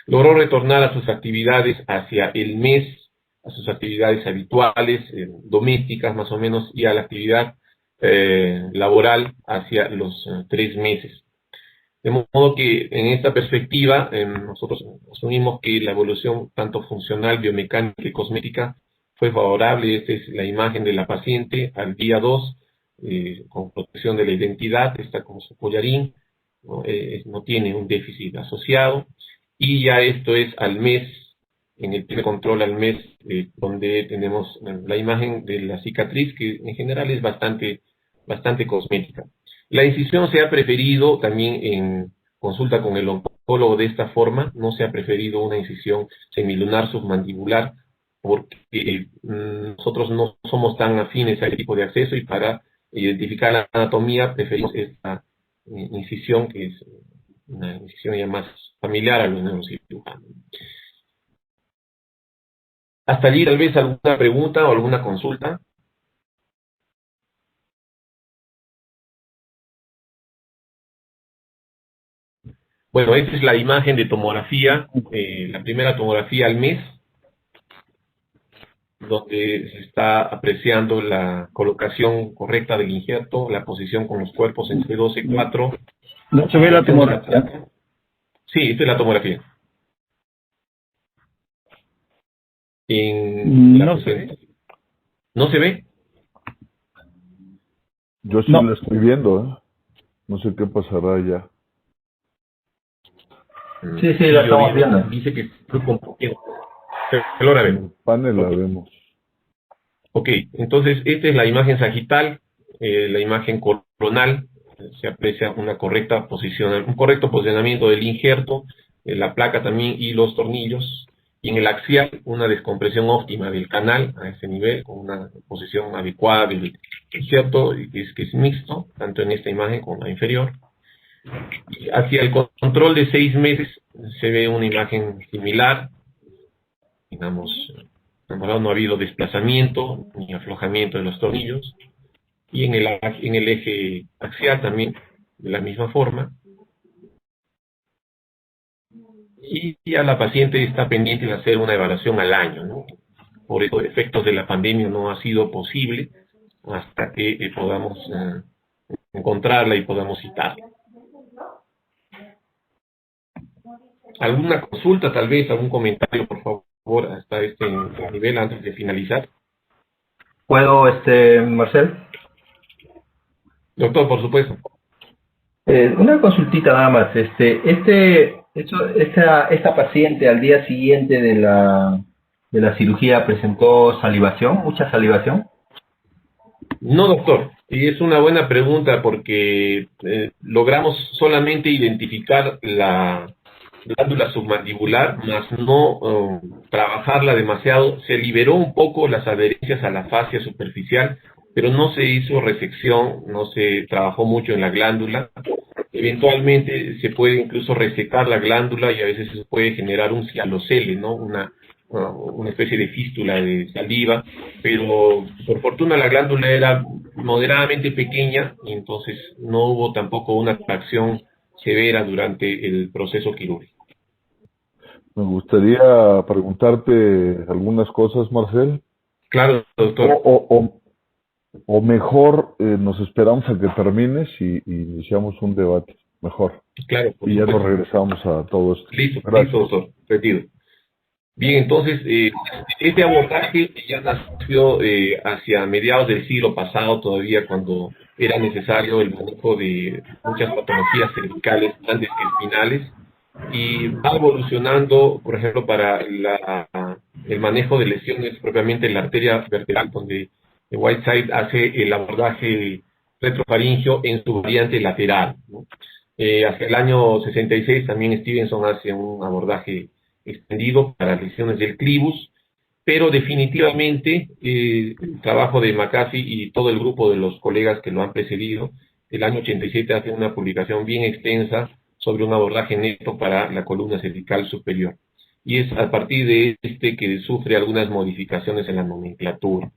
Logró retornar a sus actividades hacia el mes, a sus actividades habituales, domésticas más o menos, y a la actividad laboral hacia los 3 meses. De modo que en esta perspectiva nosotros asumimos que la evolución tanto funcional, biomecánica y cosmética fue favorable. Esta es la imagen de la paciente al día 2, con protección de la identidad, está con su collarín, no tiene un déficit asociado, y ya esto es al mes, en el primer control al mes, donde tenemos la imagen de la cicatriz, que en general es bastante bastante cosmética. La incisión se ha preferido también en consulta con el oncólogo de esta forma, no se ha preferido una incisión semilunar submandibular porque nosotros no somos tan afines a ese tipo de acceso y para identificar la anatomía preferimos esta incisión que es una incisión ya más familiar a los neurocirujanos. Hasta allí tal vez alguna pregunta o alguna consulta. Bueno, esta es la imagen de tomografía, la primera tomografía al mes, donde se está apreciando la colocación correcta del injerto, la posición con los cuerpos en C12, 4. No se ve la tomografía. Sí, esta es la tomografía. No se ve. ¿No se ve? Yo sí No. la estoy viendo, ¿eh? No sé qué pasará ya. Sí, la estamos viendo. Dice que estoy compartiendo. Pero ahora En vemos. el panel la Ok. vemos. Ok, entonces esta es la imagen sagital, la imagen coronal, se aprecia una correcta posición, un correcto posicionamiento del injerto, la placa también y los tornillos, y en el axial una descompresión óptima del canal a ese nivel, con una posición adecuada del injerto, que es mixto, tanto en esta imagen como en la inferior. Y hacia el control de 6 meses se ve una imagen similar, digamos, no ha habido desplazamiento ni aflojamiento de los tornillos, y en el eje axial también de la misma forma, y ya la paciente está pendiente de hacer una evaluación al año, ¿no? Por efectos de la pandemia no ha sido posible hasta que podamos encontrarla y podamos citarla. ¿Alguna consulta, tal vez, algún comentario, por favor, hasta este nivel antes de finalizar? ¿Puedo, Marcel? Doctor, por supuesto. Una consultita nada más. Esta paciente al día siguiente de la cirugía presentó salivación, mucha salivación. No, doctor, y es una buena pregunta porque logramos solamente identificar la glándula submandibular, más no trabajarla demasiado. Se liberó un poco las adherencias a la fascia superficial, pero no se hizo resección, no se trabajó mucho en la glándula. Eventualmente se puede incluso resecar la glándula y a veces se puede generar un cialocele, ¿no? Una especie de fístula de saliva, pero por fortuna la glándula era moderadamente pequeña y entonces no hubo tampoco una tracción severa durante el proceso quirúrgico. Me gustaría preguntarte algunas cosas, Marcel. Claro, doctor. O mejor nos esperamos a que termines y iniciamos un debate. Mejor. Claro, por Y ya nos supuesto. regresamos a todo esto. Listo, Gracias. listo, doctor. Retiro. Bien, entonces, este abordaje ya nació hacia mediados del siglo pasado, todavía cuando era necesario el manejo de muchas patologías cervicales antes que espinales, y va evolucionando, por ejemplo, para el manejo de lesiones propiamente en la arteria vertebral, donde Whiteside hace el abordaje retrofaringio en su variante lateral, ¿no? Hacia el año 66 también Stevenson hace un abordaje extendido para lesiones del clivus, pero definitivamente el trabajo de McAfee y todo el grupo de los colegas que lo han precedido, el año 87 hace una publicación bien extensa sobre un abordaje neto para la columna cervical superior. Y es a partir de este que sufre algunas modificaciones en la nomenclatura.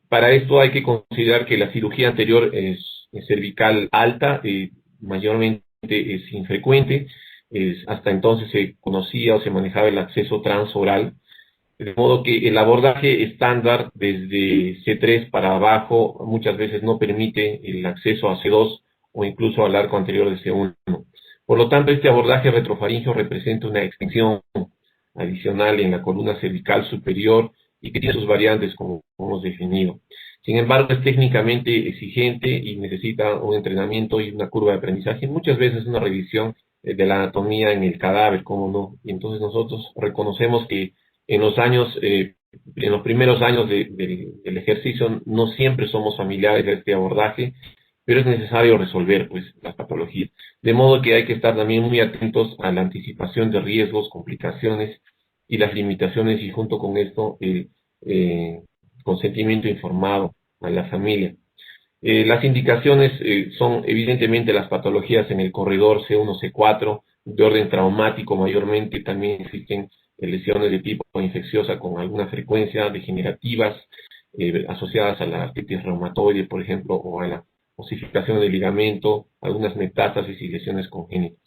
Para esto hay que considerar que la cirugía anterior es cervical alta, mayormente es infrecuente. Hasta entonces se conocía o se manejaba el acceso transoral, de modo que el abordaje estándar desde C3 para abajo muchas veces no permite el acceso a C2 o incluso al arco anterior de C1. Por lo tanto, este abordaje retrofaringio representa una extensión adicional en la columna cervical superior y que tiene sus variantes como hemos definido. Sin embargo, es técnicamente exigente y necesita un entrenamiento y una curva de aprendizaje, muchas veces una revisión de la anatomía en el cadáver, cómo no. Y entonces nosotros reconocemos que en los años en los primeros años del ejercicio no siempre somos familiares de este abordaje, pero es necesario resolver pues las patologías. De modo que hay que estar también muy atentos a la anticipación de riesgos, complicaciones y las limitaciones, y junto con esto el consentimiento informado a la familia. Las indicaciones son evidentemente las patologías en el corredor C1, C4, de orden traumático mayormente. También existen lesiones de tipo infecciosa con alguna frecuencia, degenerativas, asociadas a la artritis reumatoide, por ejemplo, o a la osificación del ligamento, algunas metástasis y lesiones congénitas.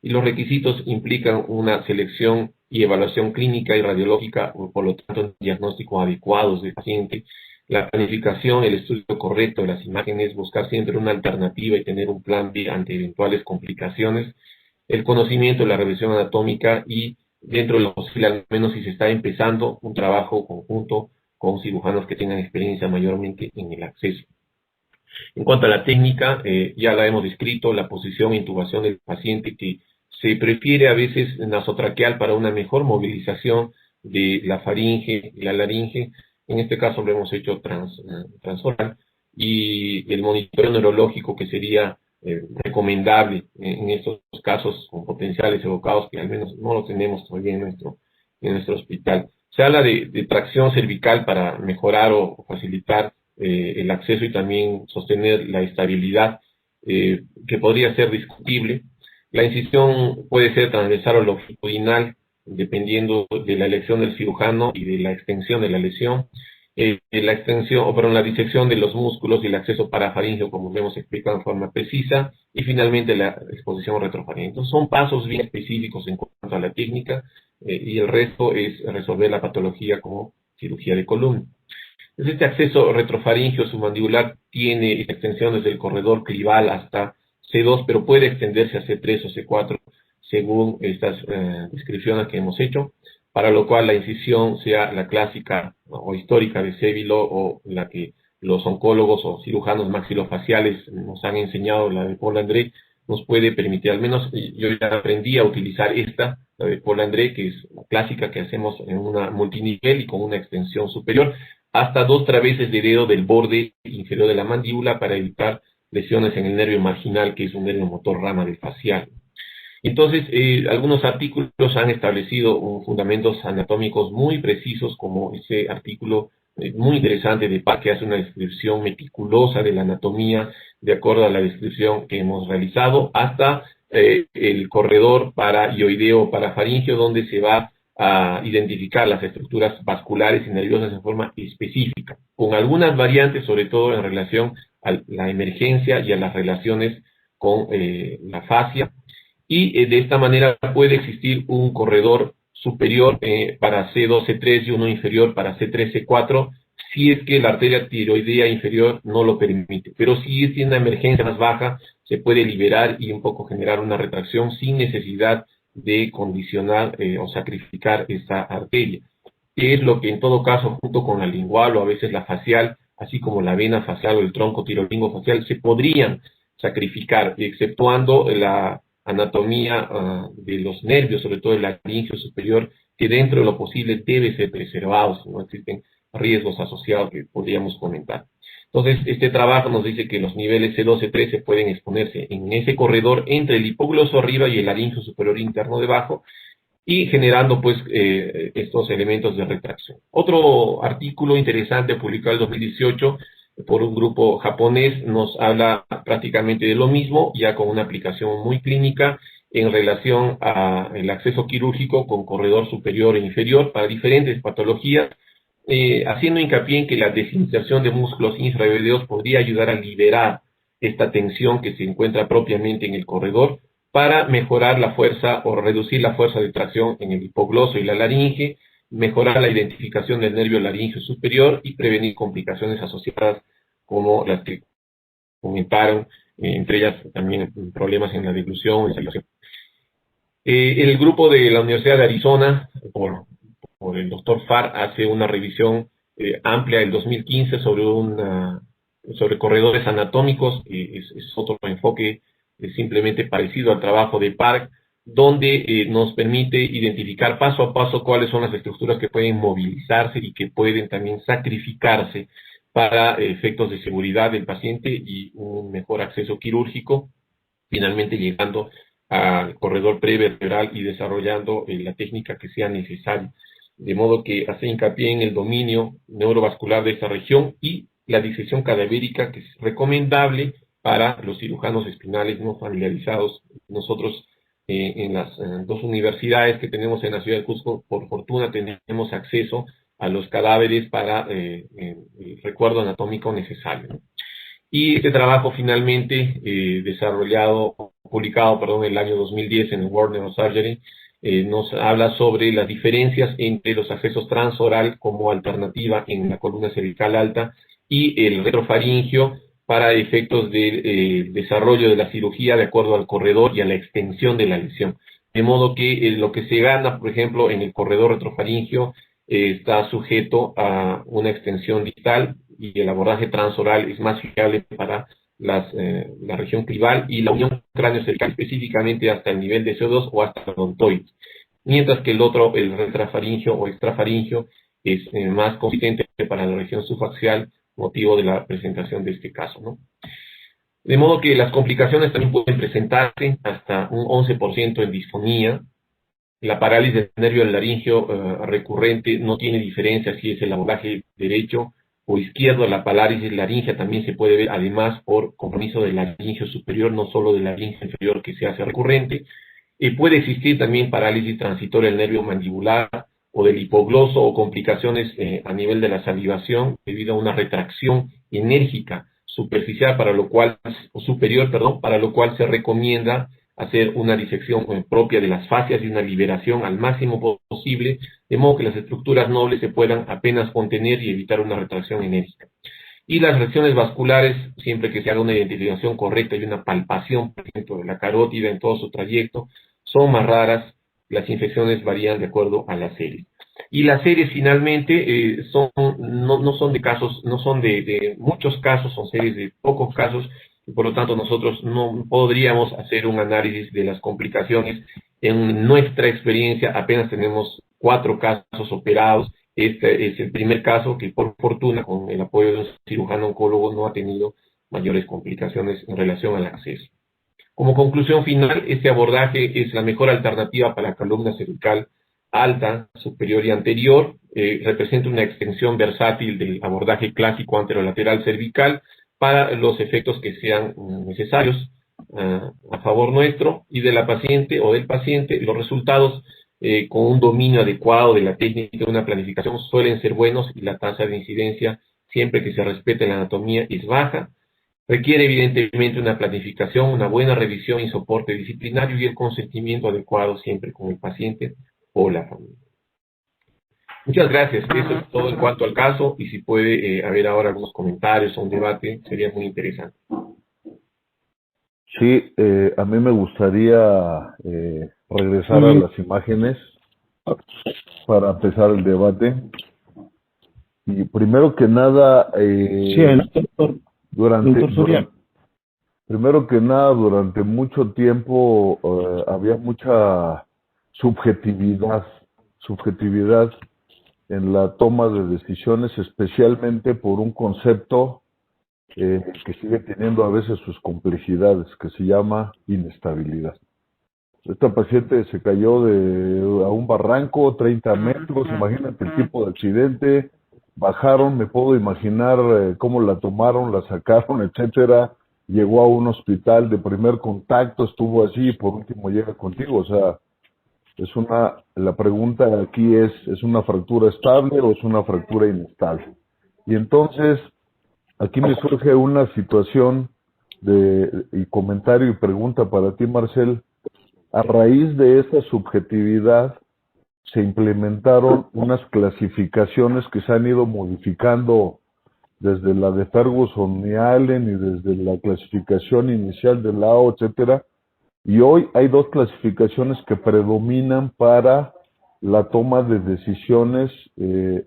Y los requisitos implican una selección y evaluación clínica y radiológica, o por lo tanto un diagnóstico adecuado del paciente, la planificación, el estudio correcto de las imágenes, buscar siempre una alternativa y tener un plan B ante eventuales complicaciones, el conocimiento de la revisión anatómica y, dentro de lo posible, al menos si se está empezando, un trabajo conjunto con cirujanos que tengan experiencia mayormente en el acceso. En cuanto a la técnica, ya la hemos descrito, la posición e intubación del paciente, que se prefiere a veces nasotraqueal para una mejor movilización de la faringe y la laringe. En este caso lo hemos hecho transoral, y el monitoreo neurológico, que sería recomendable en estos casos con potenciales evocados, que al menos no lo tenemos todavía en nuestro hospital. Se habla de tracción cervical para mejorar o facilitar el acceso y también sostener la estabilidad, que podría ser discutible. La incisión puede ser transversal o longitudinal, dependiendo de la elección del cirujano y de la extensión de la lesión. La disección de los músculos y el acceso parafaríngeo, como lo hemos explicado en forma precisa, y finalmente la exposición retrofaríngea. Entonces son pasos bien específicos en cuanto a la técnica, y el resto es resolver la patología como cirugía de columna. Entonces, este acceso retrofaríngeo submandibular tiene extensión desde el corredor clival hasta C2, pero puede extenderse a C3 o C4 según estas descripciones que hemos hecho, para lo cual la incisión sea la clásica o histórica de Sevilo, o la que los oncólogos o cirujanos maxilofaciales nos han enseñado, la de Paul André, nos puede permitir. Al menos yo ya aprendí a utilizar esta, la de Paul André, que es la clásica que hacemos en una multinivel y con una extensión superior, hasta 2 traveses de dedo del borde inferior de la mandíbula, para evitar lesiones en el nervio marginal, que es un nervio motor rama del facial. Entonces, algunos artículos han establecido fundamentos anatómicos muy precisos, como ese artículo muy interesante de Park, que hace una descripción meticulosa de la anatomía de acuerdo a la descripción que hemos realizado, hasta el corredor paraioideo parafaringeo, donde se va a identificar las estructuras vasculares y nerviosas en forma específica, con algunas variantes, sobre todo en relación a la emergencia y a las relaciones con la fascia. Y de esta manera puede existir un corredor superior para C2, C3 y uno inferior para C3, C4, si es que la arteria tiroidea inferior no lo permite. Pero si tiene una emergencia más baja, se puede liberar y un poco generar una retracción sin necesidad de condicionar o sacrificar esta arteria, que es lo que en todo caso, junto con la lingual o a veces la facial, así como la vena facial o el tronco tirolingofacial, se podrían sacrificar, exceptuando la anatomía de los nervios, sobre todo el laringio superior, que dentro de lo posible debe ser preservado, si no existen riesgos asociados que podríamos comentar. Entonces, este trabajo nos dice que los niveles C2, C3 pueden exponerse en ese corredor entre el hipogloso arriba y el laringio superior interno debajo, y generando pues estos elementos de retracción. Otro artículo interesante publicado en 2018 por un grupo japonés nos habla prácticamente de lo mismo, ya con una aplicación muy clínica en relación al acceso quirúrgico con corredor superior e inferior para diferentes patologías, haciendo hincapié en que la desinserción de músculos infravideos podría ayudar a liberar esta tensión que se encuentra propiamente en el corredor, para mejorar la fuerza o reducir la fuerza de tracción en el hipogloso y la laringe, mejorar la identificación del nervio laringeo superior y prevenir complicaciones asociadas como las que comentaron, entre ellas también problemas en la deglución y salivación. El grupo de la Universidad de Arizona, por el doctor Farr, hace una revisión amplia del 2015 sobre corredores anatómicos, es otro enfoque simplemente parecido al trabajo de Park, donde nos permite identificar paso a paso cuáles son las estructuras que pueden movilizarse y que pueden también sacrificarse para efectos de seguridad del paciente y un mejor acceso quirúrgico, finalmente llegando al corredor prevertebral y desarrollando la técnica que sea necesaria. De modo que hace hincapié en el dominio neurovascular de esta región y la disección cadavérica, que es recomendable para los cirujanos espinales no familiarizados. Nosotros en las dos universidades que tenemos en la ciudad de Cusco, por fortuna tenemos acceso a los cadáveres para el recuerdo anatómico necesario, ¿no? Y este trabajo finalmente publicado en el año 2010 en el World Neurosurgery, nos habla sobre las diferencias entre los accesos transoral como alternativa en la columna cervical alta y el retrofaringio para efectos de desarrollo de la cirugía de acuerdo al corredor y a la extensión de la lesión. De modo que lo que se gana, por ejemplo, en el corredor retrofaringio está sujeto a una extensión distal y el abordaje transoral es más fiable para la región clival y la unión cráneo-cervical específicamente hasta el nivel de CO2 o hasta el odontoides. Mientras que el otro, el retrofaringio o extrafaringio, es más consistente para la región subfacial, motivo de la presentación de este caso, ¿no? De modo que las complicaciones también pueden presentarse hasta un 11% en disfonía. La parálisis del nervio laringio recurrente no tiene diferencia si es el abordaje derecho o izquierdo. La parálisis laringea también se puede ver además por compromiso del laringio superior, no solo del laringio inferior que se hace recurrente. Puede existir también parálisis transitoria del nervio mandibular o del hipogloso o complicaciones a nivel de la salivación debido a una retracción enérgica superficial superior, para lo cual se recomienda hacer una disección propia de las fascias y una liberación al máximo posible, de modo que las estructuras nobles se puedan apenas contener y evitar una retracción enérgica. Y las lesiones vasculares, siempre que se haga una identificación correcta y una palpación, por ejemplo, de la carótida en todo su trayecto, son más raras. Las infecciones varían de acuerdo a la serie. Y las series finalmente no son de casos, no son de muchos casos, son series de pocos casos, y por lo tanto nosotros no podríamos hacer un análisis de las complicaciones. En nuestra experiencia apenas tenemos 4 casos operados. Este es el primer caso que por fortuna con el apoyo de un cirujano oncólogo no ha tenido mayores complicaciones en relación al acceso. Como conclusión final, este abordaje es la mejor alternativa para la columna cervical alta, superior y anterior. Representa una extensión versátil del abordaje clásico anterolateral cervical para los efectos que sean necesarios a favor nuestro y de la paciente o del paciente. Los resultados con un dominio adecuado de la técnica de una planificación suelen ser buenos y la tasa de incidencia, siempre que se respete la anatomía, es baja. Requiere evidentemente una planificación, una buena revisión y soporte disciplinario y el consentimiento adecuado siempre con el paciente o la familia. Muchas gracias. Eso es todo en cuanto al caso y si puede haber ahora algunos comentarios o un debate, sería muy interesante. Sí, a mí me gustaría regresar a las imágenes para empezar el debate. Y primero que nada, durante mucho tiempo había mucha subjetividad en la toma de decisiones, especialmente por un concepto que sigue teniendo a veces sus complejidades, que se llama inestabilidad. Esta paciente se cayó a un barranco, 30 metros, imagínate el tipo de accidente, bajaron, me puedo imaginar cómo la tomaron, la sacaron, etcétera, llegó a un hospital de primer contacto, estuvo así y por último llega contigo. O sea, la pregunta aquí ¿es una fractura estable o es una fractura inestable? Y entonces, aquí me surge una situación y comentario y pregunta para ti, Marcel. A raíz de esta subjetividad, se implementaron unas clasificaciones que se han ido modificando desde la de Ferguson y Allen y desde la clasificación inicial de Lao, etcétera. Y hoy hay 2 clasificaciones que predominan para la toma de decisiones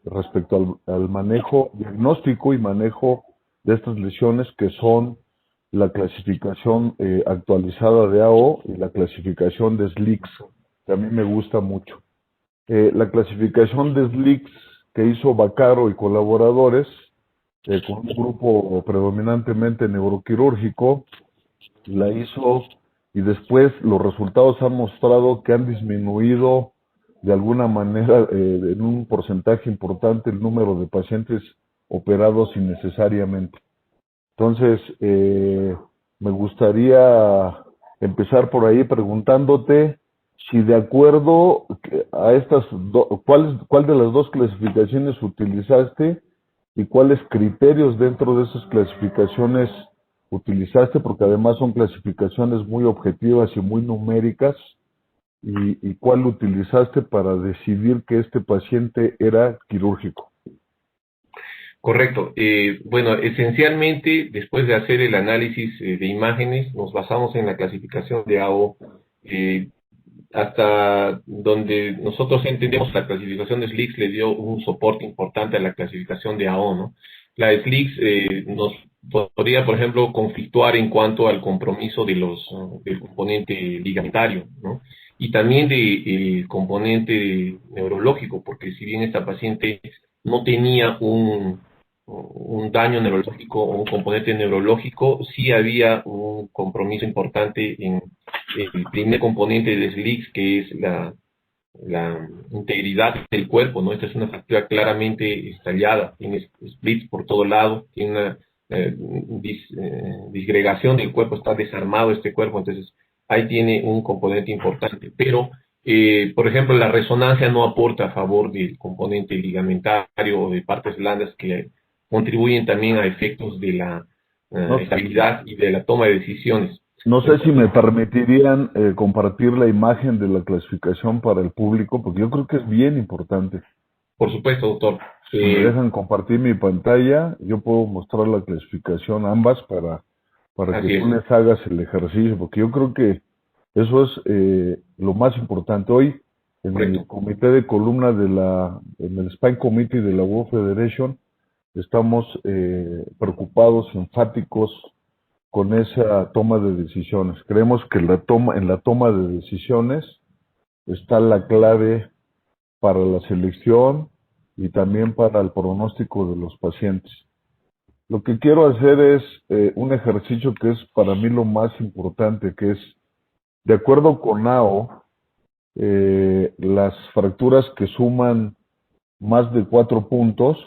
respecto al manejo diagnóstico y manejo de estas lesiones, que son la clasificación actualizada de AO y la clasificación de SLICS, que a mí me gusta mucho. La clasificación de SLICS que hizo Vaccaro y colaboradores, con un grupo predominantemente neuroquirúrgico, la hizo y después los resultados han mostrado que han disminuido de alguna manera en un porcentaje importante el número de pacientes operados innecesariamente. Entonces, me gustaría empezar por ahí preguntándote si de acuerdo a estas cuál de las dos clasificaciones utilizaste y cuáles criterios dentro de esas clasificaciones utilizaste, porque además son clasificaciones muy objetivas y muy numéricas, y cuál utilizaste para decidir que este paciente era quirúrgico. Correcto. Bueno, esencialmente, después de hacer el análisis de imágenes, nos basamos en la clasificación de AO. Hasta donde nosotros entendemos, la clasificación de SLICS le dio un soporte importante a la clasificación de AO, ¿no? La SLICS nos podría, por ejemplo, conflictuar en cuanto al compromiso de del componente ligamentario, ¿no? Y también del componente neurológico, porque si bien esta paciente no tenía un daño neurológico o un componente neurológico, sí había un compromiso importante en el primer componente de SLICS, que es la integridad del cuerpo, ¿no? Esta es una fractura claramente estallada, tiene splits por todo lado, tiene una disgregación del cuerpo, está desarmado este cuerpo, entonces ahí tiene un componente importante, pero por ejemplo, la resonancia no aporta a favor del componente ligamentario o de partes blandas que contribuyen también a efectos de la estabilidad y de la toma de decisiones. No sé si me permitirían compartir la imagen de la clasificación para el público, porque yo creo que es bien importante. Por supuesto, doctor. Si me dejan compartir mi pantalla, yo puedo mostrar la clasificación ambas para que tú les hagas el ejercicio, porque yo creo que eso es lo más importante. Hoy, en el comité de columna en el Spine Committee de la World Federation, estamos preocupados, enfáticos con esa toma de decisiones. Creemos que en la toma de decisiones está la clave para la selección y también para el pronóstico de los pacientes. Lo que quiero hacer es un ejercicio que es para mí lo más importante, que es, de acuerdo con AO, las fracturas que suman más de 4 puntos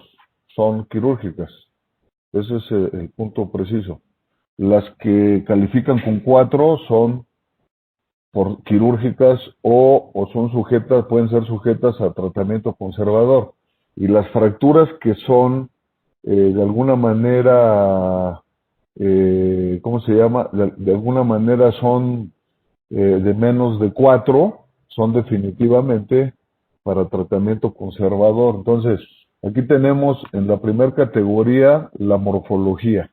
son quirúrgicas. Ese es el punto preciso. Las que califican con 4 son por quirúrgicas o son sujetas, pueden ser sujetas a tratamiento conservador. Y las fracturas que son de alguna manera, ¿cómo se llama? De alguna manera son de menos de 4, son definitivamente para tratamiento conservador. Entonces, aquí tenemos en la primera categoría la morfología.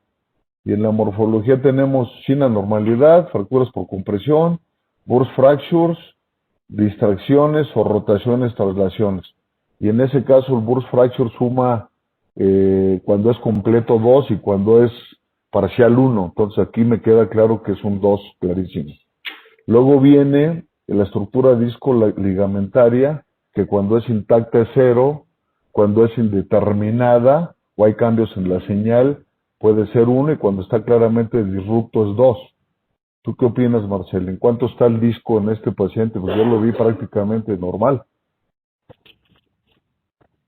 Y en la morfología tenemos sin anormalidad, fracturas por compresión, burst fractures, distracciones o rotaciones, traslaciones. Y en ese caso el burst fracture suma cuando es completo 2 y cuando es parcial 1. Entonces aquí me queda claro que es un 2 clarísimo. Luego viene la estructura disco-ligamentaria, que cuando es intacta es 0, cuando es indeterminada o hay cambios en la señal puede ser 1 y cuando está claramente disrupto es 2. ¿Tú qué opinas, Marcelo? ¿En cuánto está el disco en este paciente? Pues yo lo vi prácticamente normal.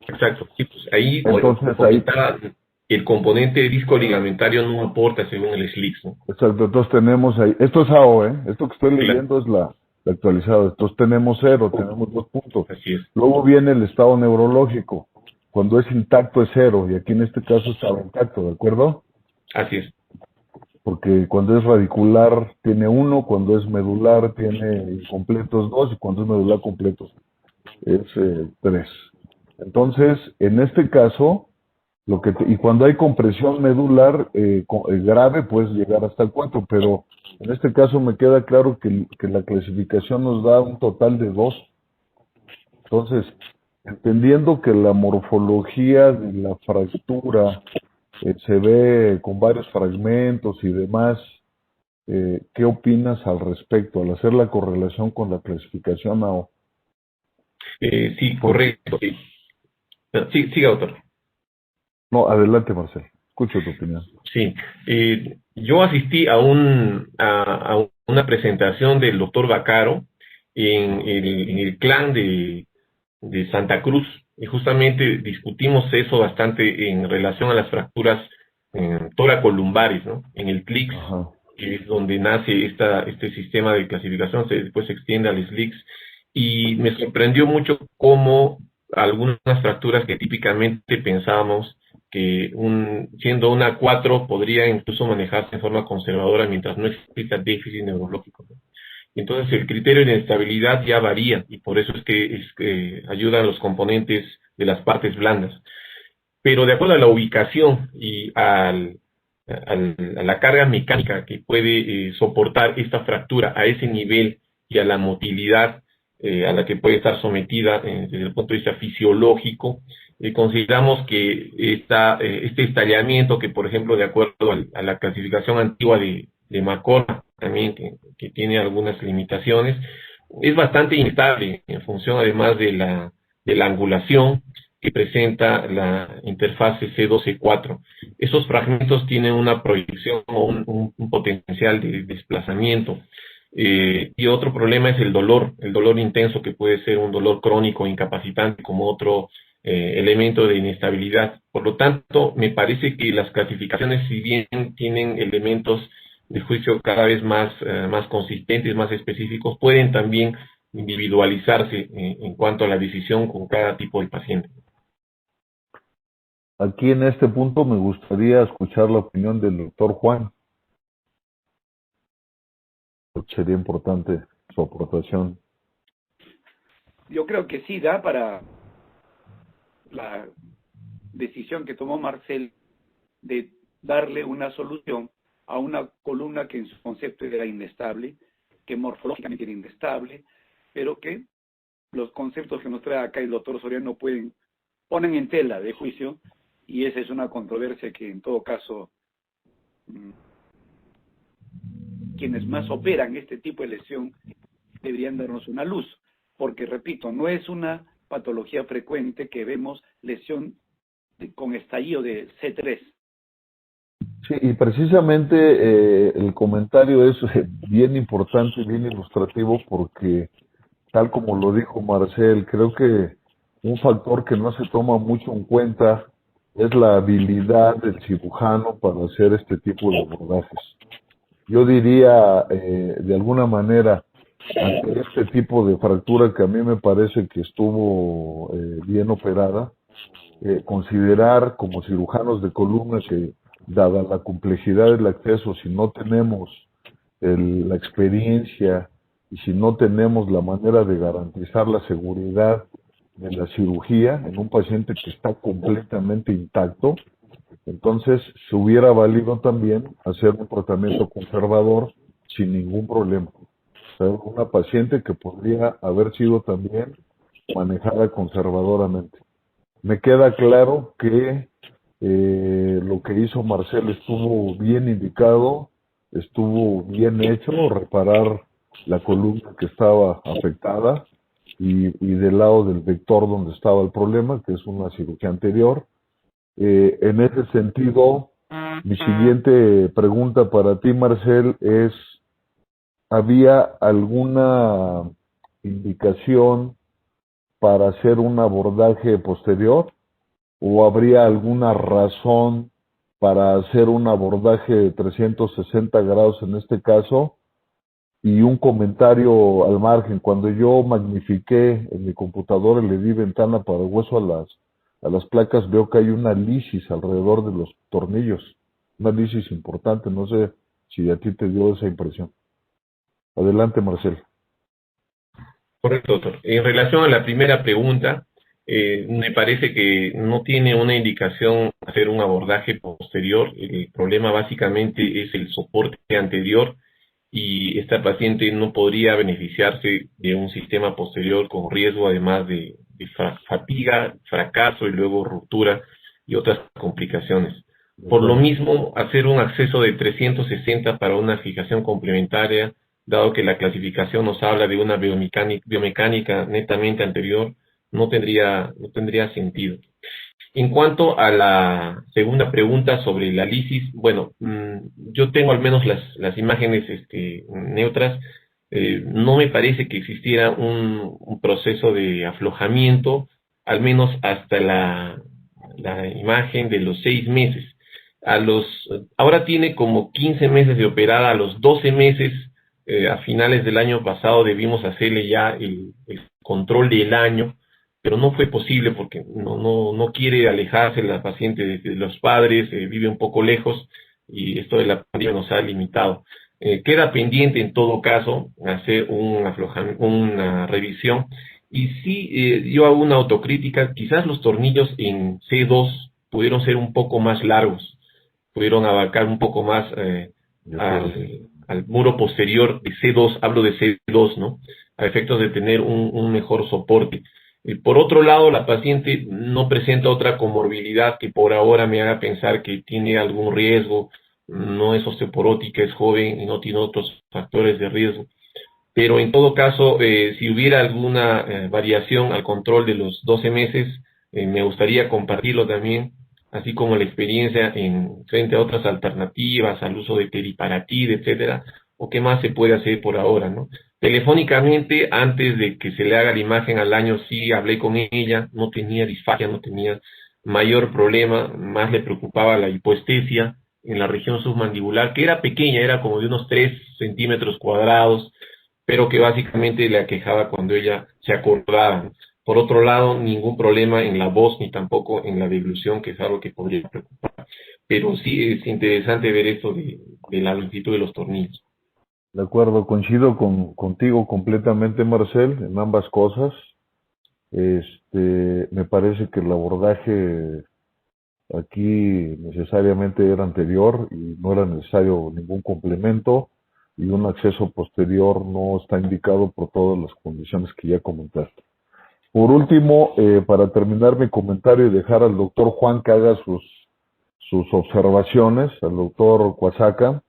Exacto. Sí, pues ahí, entonces, el componente de disco ligamentario no aporta según el SLICS, ¿no? Exacto, entonces tenemos ahí, esto es AO, esto que estoy leyendo es la actualizada, entonces tenemos 0, tenemos 2 puntos. Así es. Luego viene el estado neurológico, cuando es intacto es 0, y aquí en este caso estaba intacto, ¿de acuerdo? Así es. Porque cuando es radicular tiene 1, cuando es medular tiene incompletos 2, y cuando es medular completos es 3. Entonces, en este caso, y cuando hay compresión medular grave, puedes llegar hasta el 4, pero en este caso me queda claro que la clasificación nos da un total de 2. Entonces, entendiendo que la morfología de la fractura se ve con varios fragmentos y demás, ¿Qué opinas al respecto, al hacer la correlación con la clasificación AO? Sí, correcto. Sí, sí, siga, doctor. No, adelante, Marcelo. Escucho tu opinión. Sí, yo asistí a una presentación del doctor Vaccaro en el clan de Santa Cruz, y justamente discutimos eso bastante en relación a las fracturas toracolumbares, ¿no? En el CLICS, Ajá. que es donde nace este sistema de clasificación, después se extiende al SLICS, y me sorprendió mucho cómo algunas fracturas que típicamente pensábamos que siendo una 4 podría incluso manejarse de forma conservadora mientras no exista déficit neurológico, ¿no? Entonces el criterio de inestabilidad ya varía, y por eso es que ayudan los componentes de las partes blandas. Pero de acuerdo a la ubicación y a la carga mecánica que puede soportar esta fractura a ese nivel, y a la motilidad a la que puede estar sometida desde el punto de vista fisiológico, consideramos que este estallamiento, que por ejemplo de acuerdo a la clasificación antigua de McCormack también, que tiene algunas limitaciones, es bastante inestable en función además de la angulación que presenta la interfase C2-C4. Esos fragmentos tienen una proyección o un potencial de desplazamiento. Y otro problema es el dolor intenso, que puede ser un dolor crónico incapacitante como otro elemento de inestabilidad. Por lo tanto, me parece que las clasificaciones, si bien tienen elementos de juicio cada vez más consistentes, más específicos, pueden también individualizarse en cuanto a la decisión con cada tipo de paciente. Aquí en este punto me gustaría escuchar la opinión del doctor Juan. Sería importante su aportación. Yo creo que sí da para la decisión que tomó Marcel de darle una solución a una columna que en su concepto era inestable, que morfológicamente era inestable, pero que los conceptos que nos trae acá el doctor Soriano ponen en tela de juicio, y esa es una controversia que en todo caso quienes más operan este tipo de lesión deberían darnos una luz, porque repito, no es una patología frecuente que vemos lesión con estallido de C3. Sí, y precisamente el comentario es bien importante y bien ilustrativo porque, tal como lo dijo Marcel, creo que un factor que no se toma mucho en cuenta es la habilidad del cirujano para hacer este tipo de abordajes. Yo diría, de alguna manera, ante este tipo de fractura que a mí me parece que estuvo bien operada, considerar como cirujanos de columna que, dada la complejidad del acceso, si no tenemos la experiencia y si no tenemos la manera de garantizar la seguridad de la cirugía en un paciente que está completamente intacto, entonces se hubiera valido también hacer un tratamiento conservador sin ningún problema. O sea, una paciente que podría haber sido también manejada conservadoramente. Me queda claro que lo que hizo Marcel estuvo bien indicado, estuvo bien hecho, reparar la columna que estaba afectada y del lado del vector donde estaba el problema, que es una cirugía anterior. En ese sentido, mi siguiente pregunta para ti, Marcel, es, ¿había alguna indicación para hacer un abordaje posterior o habría alguna razón para hacer un abordaje de 360 grados en este caso? Y un comentario al margen: cuando yo magnifiqué en mi computadora y le di ventana para el hueso a las placas, veo que hay una lisis alrededor de los tornillos, una lisis importante. No sé si a ti te dio esa impresión. Adelante, Marcel. Correcto, doctor. En relación a la primera pregunta, me parece que no tiene una indicación hacer un abordaje posterior. El problema básicamente es el soporte anterior, y esta paciente no podría beneficiarse de un sistema posterior con riesgo además de fatiga, fracaso y luego ruptura y otras complicaciones. Por lo mismo, hacer un acceso de 360 para una fijación complementaria, dado que la clasificación nos habla de una biomecánica netamente anterior, no tendría sentido. En cuanto a la segunda pregunta sobre la lisis, bueno, yo tengo al menos las imágenes neutras. No me parece que existiera un proceso de aflojamiento, al menos hasta la imagen de los 6 meses. Ahora tiene como 15 meses de operada. A los 12 meses, a finales del año pasado, debimos hacerle ya el control del año, pero no fue posible porque no quiere alejarse la paciente de los padres, vive un poco lejos y esto de la pandemia nos ha limitado. Queda pendiente en todo caso hacer una revisión, y sí, yo hago una autocrítica. Quizás los tornillos en C2 pudieron ser un poco más largos, pudieron abarcar un poco más al muro posterior de C2, hablo de C2, ¿no? A efectos de tener un mejor soporte. Por otro lado, la paciente no presenta otra comorbilidad que por ahora me haga pensar que tiene algún riesgo, no es osteoporótica, es joven y no tiene otros factores de riesgo. Pero en todo caso, si hubiera alguna variación al control de los 12 meses, me gustaría compartirlo también, así como la experiencia frente a otras alternativas, al uso de teriparatid, etcétera, o qué más se puede hacer por ahora, ¿no? Telefónicamente, antes de que se le haga la imagen al año, sí hablé con ella, no tenía disfagia, no tenía mayor problema, más le preocupaba la hipoestesia en la región submandibular, que era pequeña, era como de unos 3 centímetros cuadrados, pero que básicamente le aquejaba cuando ella se acordaba. Por otro lado, ningún problema en la voz ni tampoco en la deglución, que es algo que podría preocupar. Pero sí es interesante ver esto de la longitud de los tornillos. De acuerdo, coincido contigo completamente, Marcel, en ambas cosas. Me parece que el abordaje aquí necesariamente era anterior y no era necesario ningún complemento, y un acceso posterior no está indicado por todas las condiciones que ya comentaste. Por último, para terminar mi comentario y dejar al doctor Juan que haga sus observaciones, al doctor Cuasaca,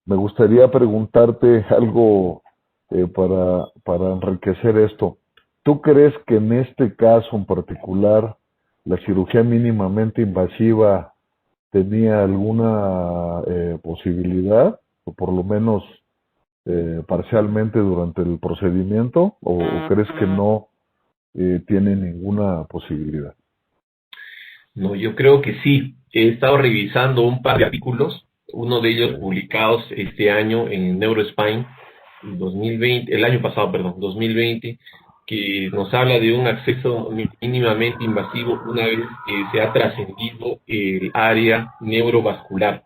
me gustaría preguntarte algo para enriquecer esto. ¿Tú crees que en este caso en particular la cirugía mínimamente invasiva tenía alguna posibilidad, o por lo menos parcialmente durante el procedimiento, o crees que no tiene ninguna posibilidad? No, yo creo que sí. He estado revisando un par de artículos, uno de ellos publicados este año en Neurospine, 2020, el año pasado, perdón, 2020, que nos habla de un acceso mínimamente invasivo una vez que se ha trascendido el área neurovascular,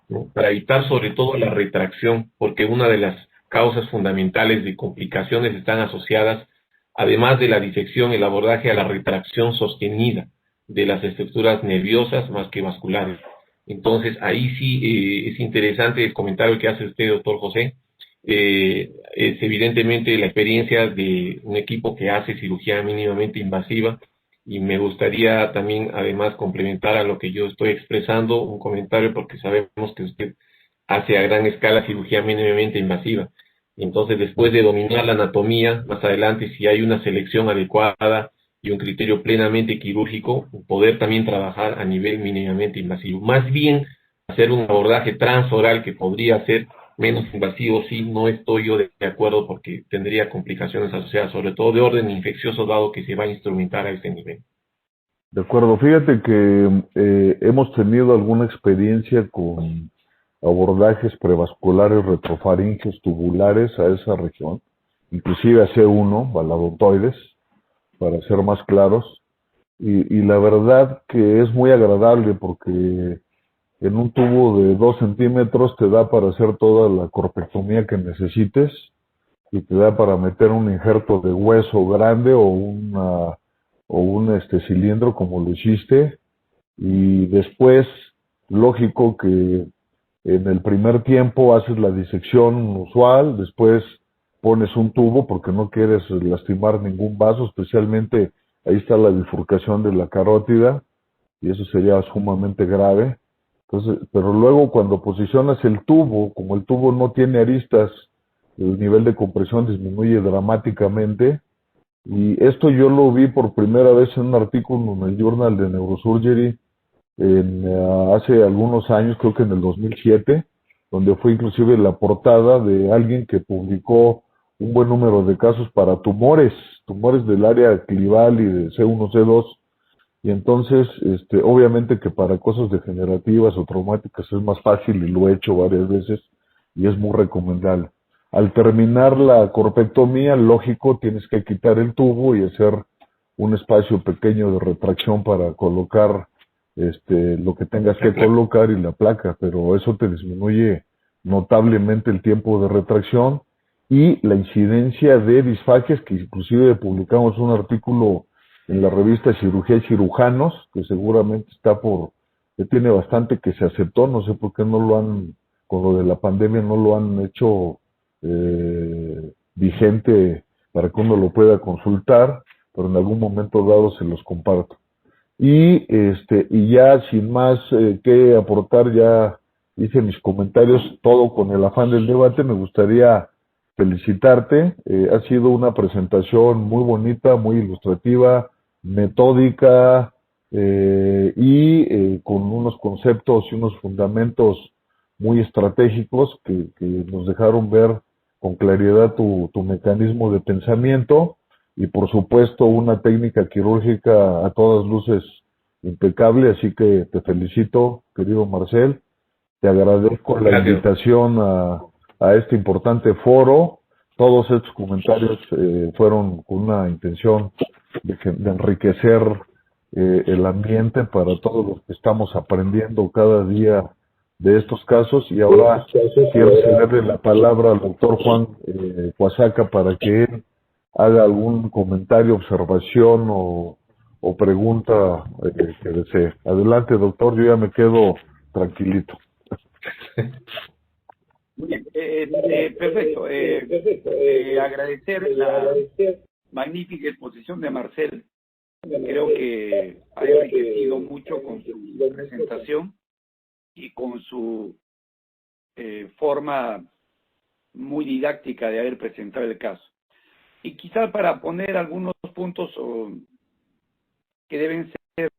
¿no? Para evitar sobre todo la retracción, porque una de las causas fundamentales de complicaciones están asociadas, además de la disección, el abordaje a la retracción sostenida de las estructuras nerviosas más que vasculares. Entonces, ahí sí es interesante el comentario que hace usted, doctor José. Es evidentemente la experiencia de un equipo que hace cirugía mínimamente invasiva, y me gustaría también, además, complementar a lo que yo estoy expresando, un comentario, porque sabemos que usted hace a gran escala cirugía mínimamente invasiva. Entonces, después de dominar la anatomía, más adelante, si hay una selección adecuada y un criterio plenamente quirúrgico, poder también trabajar a nivel mínimamente invasivo. Más bien, hacer un abordaje transoral que podría ser menos invasivo, sí, no estoy yo de acuerdo, porque tendría complicaciones asociadas, sobre todo de orden infeccioso, dado que se va a instrumentar a ese nivel. De acuerdo, fíjate que hemos tenido alguna experiencia con abordajes prevasculares retrofaringes tubulares a esa región, inclusive a C1, baladontoides, para ser más claros, y la verdad que es muy agradable porque en un tubo de 2 centímetros te da para hacer toda la corpectomía que necesites, y te da para meter un injerto de hueso grande o un cilindro como lo hiciste, y después, lógico que en el primer tiempo haces la disección usual, después pones un tubo porque no quieres lastimar ningún vaso, especialmente ahí está la bifurcación de la carótida, y eso sería sumamente grave. Entonces, pero luego cuando posicionas el tubo, como el tubo no tiene aristas, el nivel de compresión disminuye dramáticamente. Y esto yo lo vi por primera vez en un artículo en el Journal de Neurosurgery hace algunos años, creo que en el 2007, donde fue inclusive la portada de alguien que publicó un buen número de casos para tumores del área clival y de C1, C2, y entonces, obviamente que para cosas degenerativas o traumáticas es más fácil y lo he hecho varias veces y es muy recomendable. Al terminar la corpectomía, lógico, tienes que quitar el tubo y hacer un espacio pequeño de retracción para colocar lo que tengas que colocar y la placa, pero eso te disminuye notablemente el tiempo de retracción y la incidencia de disfagias, que inclusive publicamos un artículo en la revista Cirugía y Cirujanos, que seguramente que tiene bastante que se aceptó, no sé por qué no lo han, con lo de la pandemia no lo han hecho vigente para que uno lo pueda consultar, pero en algún momento dado se los comparto. Y ya sin más que aportar, ya hice mis comentarios, todo con el afán del debate. Me gustaría felicitarte. Ha sido una presentación muy bonita, muy ilustrativa, metódica con unos conceptos y unos fundamentos muy estratégicos que nos dejaron ver con claridad tu mecanismo de pensamiento y por supuesto una técnica quirúrgica a todas luces impecable, así que te felicito, querido Marcel, te agradezco la invitación a este importante foro. Todos estos comentarios fueron con una intención de enriquecer el ambiente para todos los que estamos aprendiendo cada día de estos casos. Y ahora quiero cederle la palabra al doctor Juan Cuasaca para que él haga algún comentario, observación o pregunta que desee. Adelante, doctor, yo ya me quedo tranquilito. Muy bien, perfecto. Agradecer la magnífica exposición de Marcel. Creo que ha enriquecido mucho con su presentación y con su forma muy didáctica de haber presentado el caso. Y quizás para poner algunos puntos que deben ser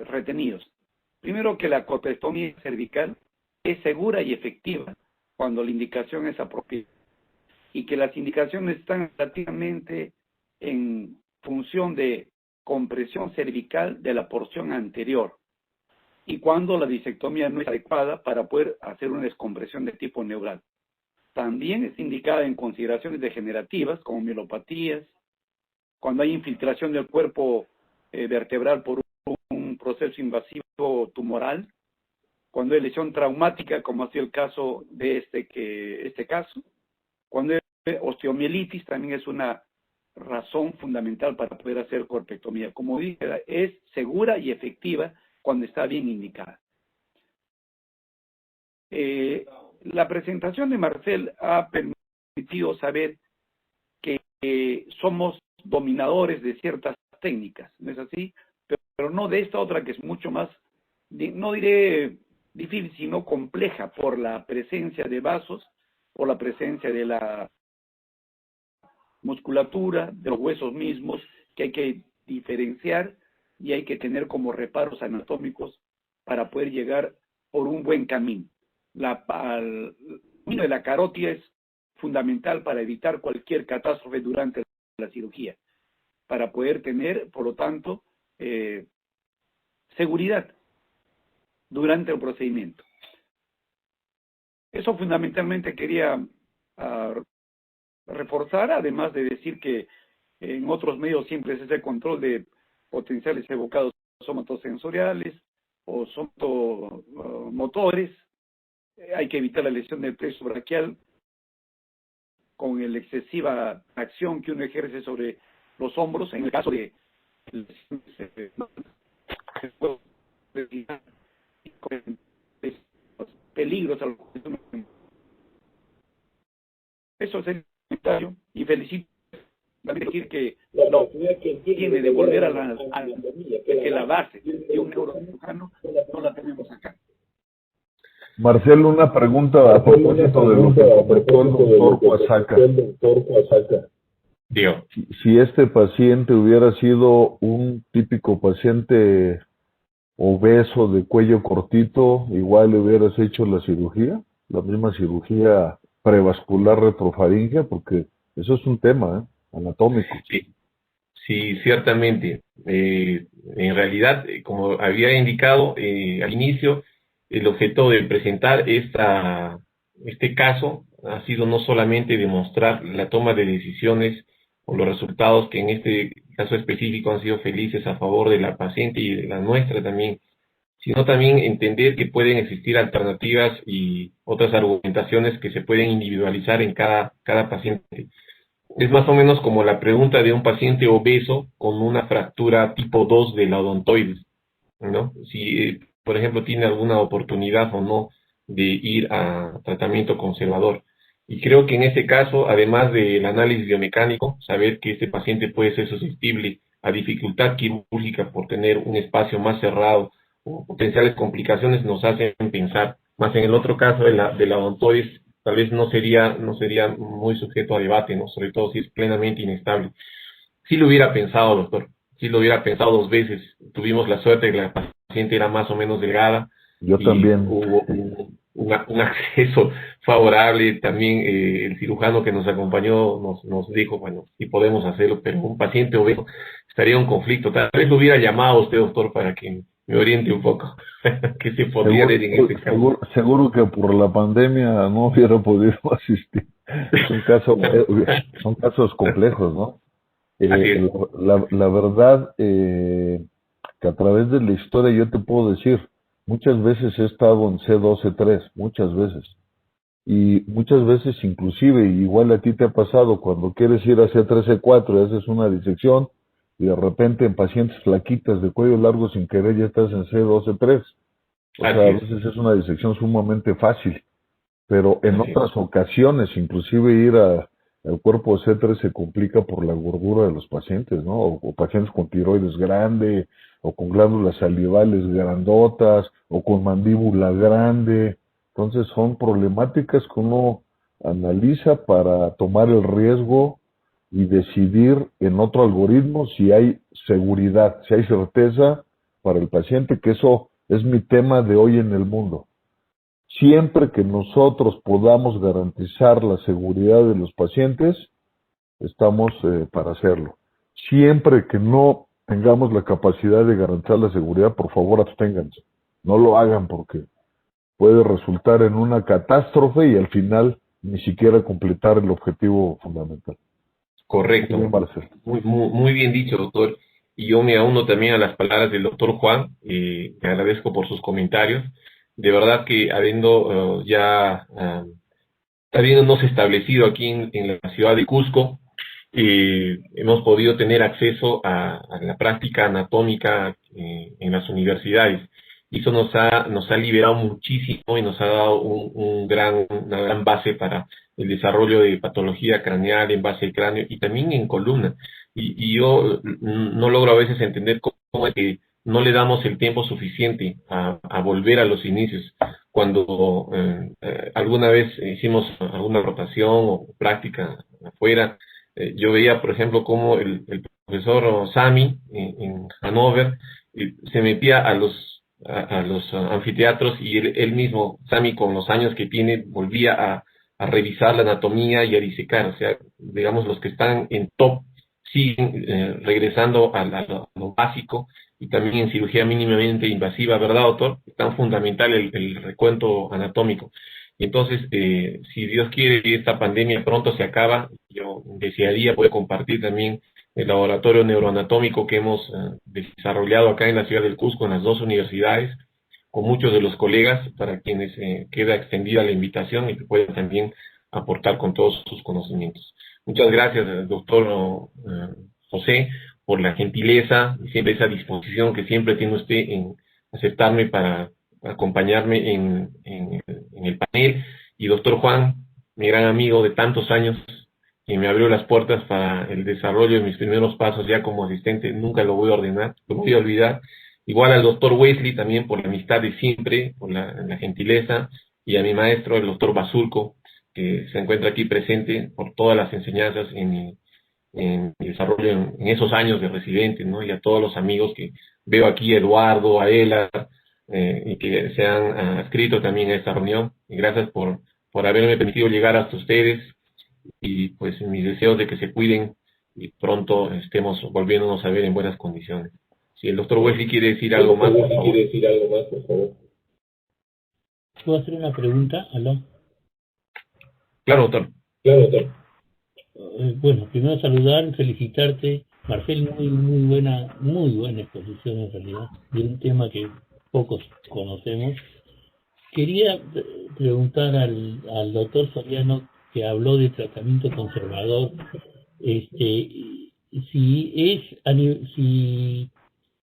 retenidos. Primero, que la corpectomía cervical es segura y efectiva cuando la indicación es apropiada y que las indicaciones están relativamente en función de compresión cervical de la porción anterior y cuando la disectomía no es adecuada para poder hacer una descompresión de tipo neural. También es indicada en consideraciones degenerativas como mielopatías, cuando hay infiltración del cuerpo vertebral por un proceso invasivo tumoral, cuando hay lesión traumática, como ha sido el caso de este caso, cuando hay osteomielitis, también es una razón fundamental para poder hacer corpectomía. Como dije, es segura y efectiva cuando está bien indicada. La presentación de Marcel ha permitido saber que somos dominadores de ciertas técnicas, ¿no es así? Pero no de esta otra que es mucho más, no diré difícil, sino compleja por la presencia de vasos, por la presencia de la musculatura, de los huesos mismos, que hay que diferenciar y hay que tener como reparos anatómicos para poder llegar por un buen camino. El camino de la carótida es fundamental para evitar cualquier catástrofe durante la cirugía, para poder tener, por lo tanto, seguridad durante el procedimiento. Eso fundamentalmente quería reforzar, además de decir que en otros medios siempre es ese control de potenciales evocados somatosensoriales o somatomotores. Hay que evitar la lesión del plexo braquial con la excesiva acción que uno ejerce sobre los hombros, en el caso de peligros. Eso es el comentario y felicito también decir que no tiene de volver a la base de un neurocirujano, no la tenemos acá. Marcelo, una pregunta a propósito de lo que comentó el doctor Coasaca. Digo, Si este paciente hubiera sido un típico paciente obeso de cuello cortito, igual le hubieras hecho la misma cirugía prevascular retrofaringea, porque eso es un tema anatómico. sí, sí, ciertamente. En realidad, como había indicado al inicio, el objeto de presentar este caso ha sido no solamente demostrar la toma de decisiones o los resultados que en este caso específico han sido felices a favor de la paciente y de la nuestra también, sino también entender que pueden existir alternativas y otras argumentaciones que se pueden individualizar en cada paciente. Es más o menos como la pregunta de un paciente obeso con una fractura tipo 2 de la odontoides, ¿no? Si, por ejemplo, tiene alguna oportunidad o no de ir a tratamiento conservador. Y creo que en este caso, además del análisis biomecánico, saber que este paciente puede ser susceptible a dificultad quirúrgica por tener un espacio más cerrado o potenciales complicaciones nos hacen pensar. Más en el otro caso de la odontoides, tal vez no sería muy sujeto a debate, ¿no? Sobre todo si es plenamente inestable. Sí lo hubiera pensado, doctor. Sí lo hubiera pensado 2 veces. Tuvimos la suerte de que la paciente era más o menos delgada Yo y también. hubo un acceso favorable. También el cirujano que nos acompañó nos dijo, bueno, sí podemos hacerlo, pero un paciente obeso estaría en un conflicto. Tal vez lo hubiera llamado a usted, doctor, para que me oriente un poco. ¿Qué se podría hacer en este caso? Seguro que por la pandemia no hubiera podido asistir. Son casos complejos, ¿no? Así es. La verdad, que a través de la historia yo te puedo decir, muchas veces he estado en C2, C3, muchas veces. Y muchas veces inclusive, igual a ti te ha pasado, cuando quieres ir a C3, C4 y haces una disección, y de repente en pacientes flaquitas de cuello largo sin querer ya estás en C2, C3. O sea, Así a es. veces es una disección sumamente fácil, pero en Así es. otras ocasiones, inclusive al cuerpo C3 se complica por la gordura de los pacientes, ¿no? O pacientes con tiroides grande, o con glándulas salivales grandotas, o con mandíbula grande. Entonces son problemáticas que uno analiza para tomar el riesgo y decidir en otro algoritmo si hay seguridad, si hay certeza para el paciente, que eso es mi tema de hoy en el mundo. Siempre que nosotros podamos garantizar la seguridad de los pacientes, estamos para hacerlo. Siempre que no tengamos la capacidad de garantizar la seguridad, por favor absténganse. No lo hagan porque puede resultar en una catástrofe y al final ni siquiera completar el objetivo fundamental. Muy bien, Correcto. Marcelo. Muy bien dicho, doctor. Y yo me uno también a las palabras del doctor Juan. Le agradezco por sus comentarios. De verdad que habiéndonos establecido aquí en la ciudad de Cusco, hemos podido tener acceso a la práctica anatómica en las universidades. Y eso nos ha liberado muchísimo y nos ha dado una gran base para el desarrollo de patología craneal en base al cráneo y también en columna. Y yo no logro a veces entender cómo es que no le damos el tiempo suficiente a volver a los inicios. Cuando alguna vez hicimos alguna rotación o práctica afuera, yo veía, por ejemplo, cómo el profesor Sami en Hannover se metía a los anfiteatros y él mismo, Sami, con los años que tiene, volvía a revisar la anatomía y a disecar. O sea, digamos, los que están en top siguen regresando a lo básico y también en cirugía mínimamente invasiva, ¿verdad, doctor? Es tan fundamental el recuento anatómico. Y entonces, si Dios quiere y esta pandemia pronto se acaba, yo desearía poder compartir también el laboratorio neuroanatómico que hemos desarrollado acá en la ciudad del Cusco, en las 2 universidades, con muchos de los colegas, para quienes queda extendida la invitación y que puedan también aportar con todos sus conocimientos. Muchas gracias, doctor José, por la gentileza y siempre esa disposición que siempre tiene usted en aceptarme para acompañarme en el panel. Y doctor Juan, mi gran amigo de tantos años, que me abrió las puertas para el desarrollo de mis primeros pasos ya como asistente, nunca lo voy a ordenar, lo voy a olvidar. Igual al doctor Wesley también por la amistad de siempre, por la gentileza, y a mi maestro, el doctor Basulco, que se encuentra aquí presente por todas las enseñanzas en mi desarrollo en esos años de residente, ¿no? Y a todos los amigos que veo aquí, Eduardo, Aela, y que se han adscrito también a esta reunión. Y gracias por haberme permitido llegar hasta ustedes, y pues mis deseos de que se cuiden y pronto estemos volviéndonos a ver en buenas condiciones. Si el doctor Wesley quiere decir algo más, por favor. ¿Puedo hacer una pregunta? ¿Aló? Claro, doctor. Bueno, primero saludar, felicitarte. Marcel, muy buena exposición en realidad, de un tema que pocos conocemos. Quería preguntar al doctor Soriano, que habló de tratamiento conservador, si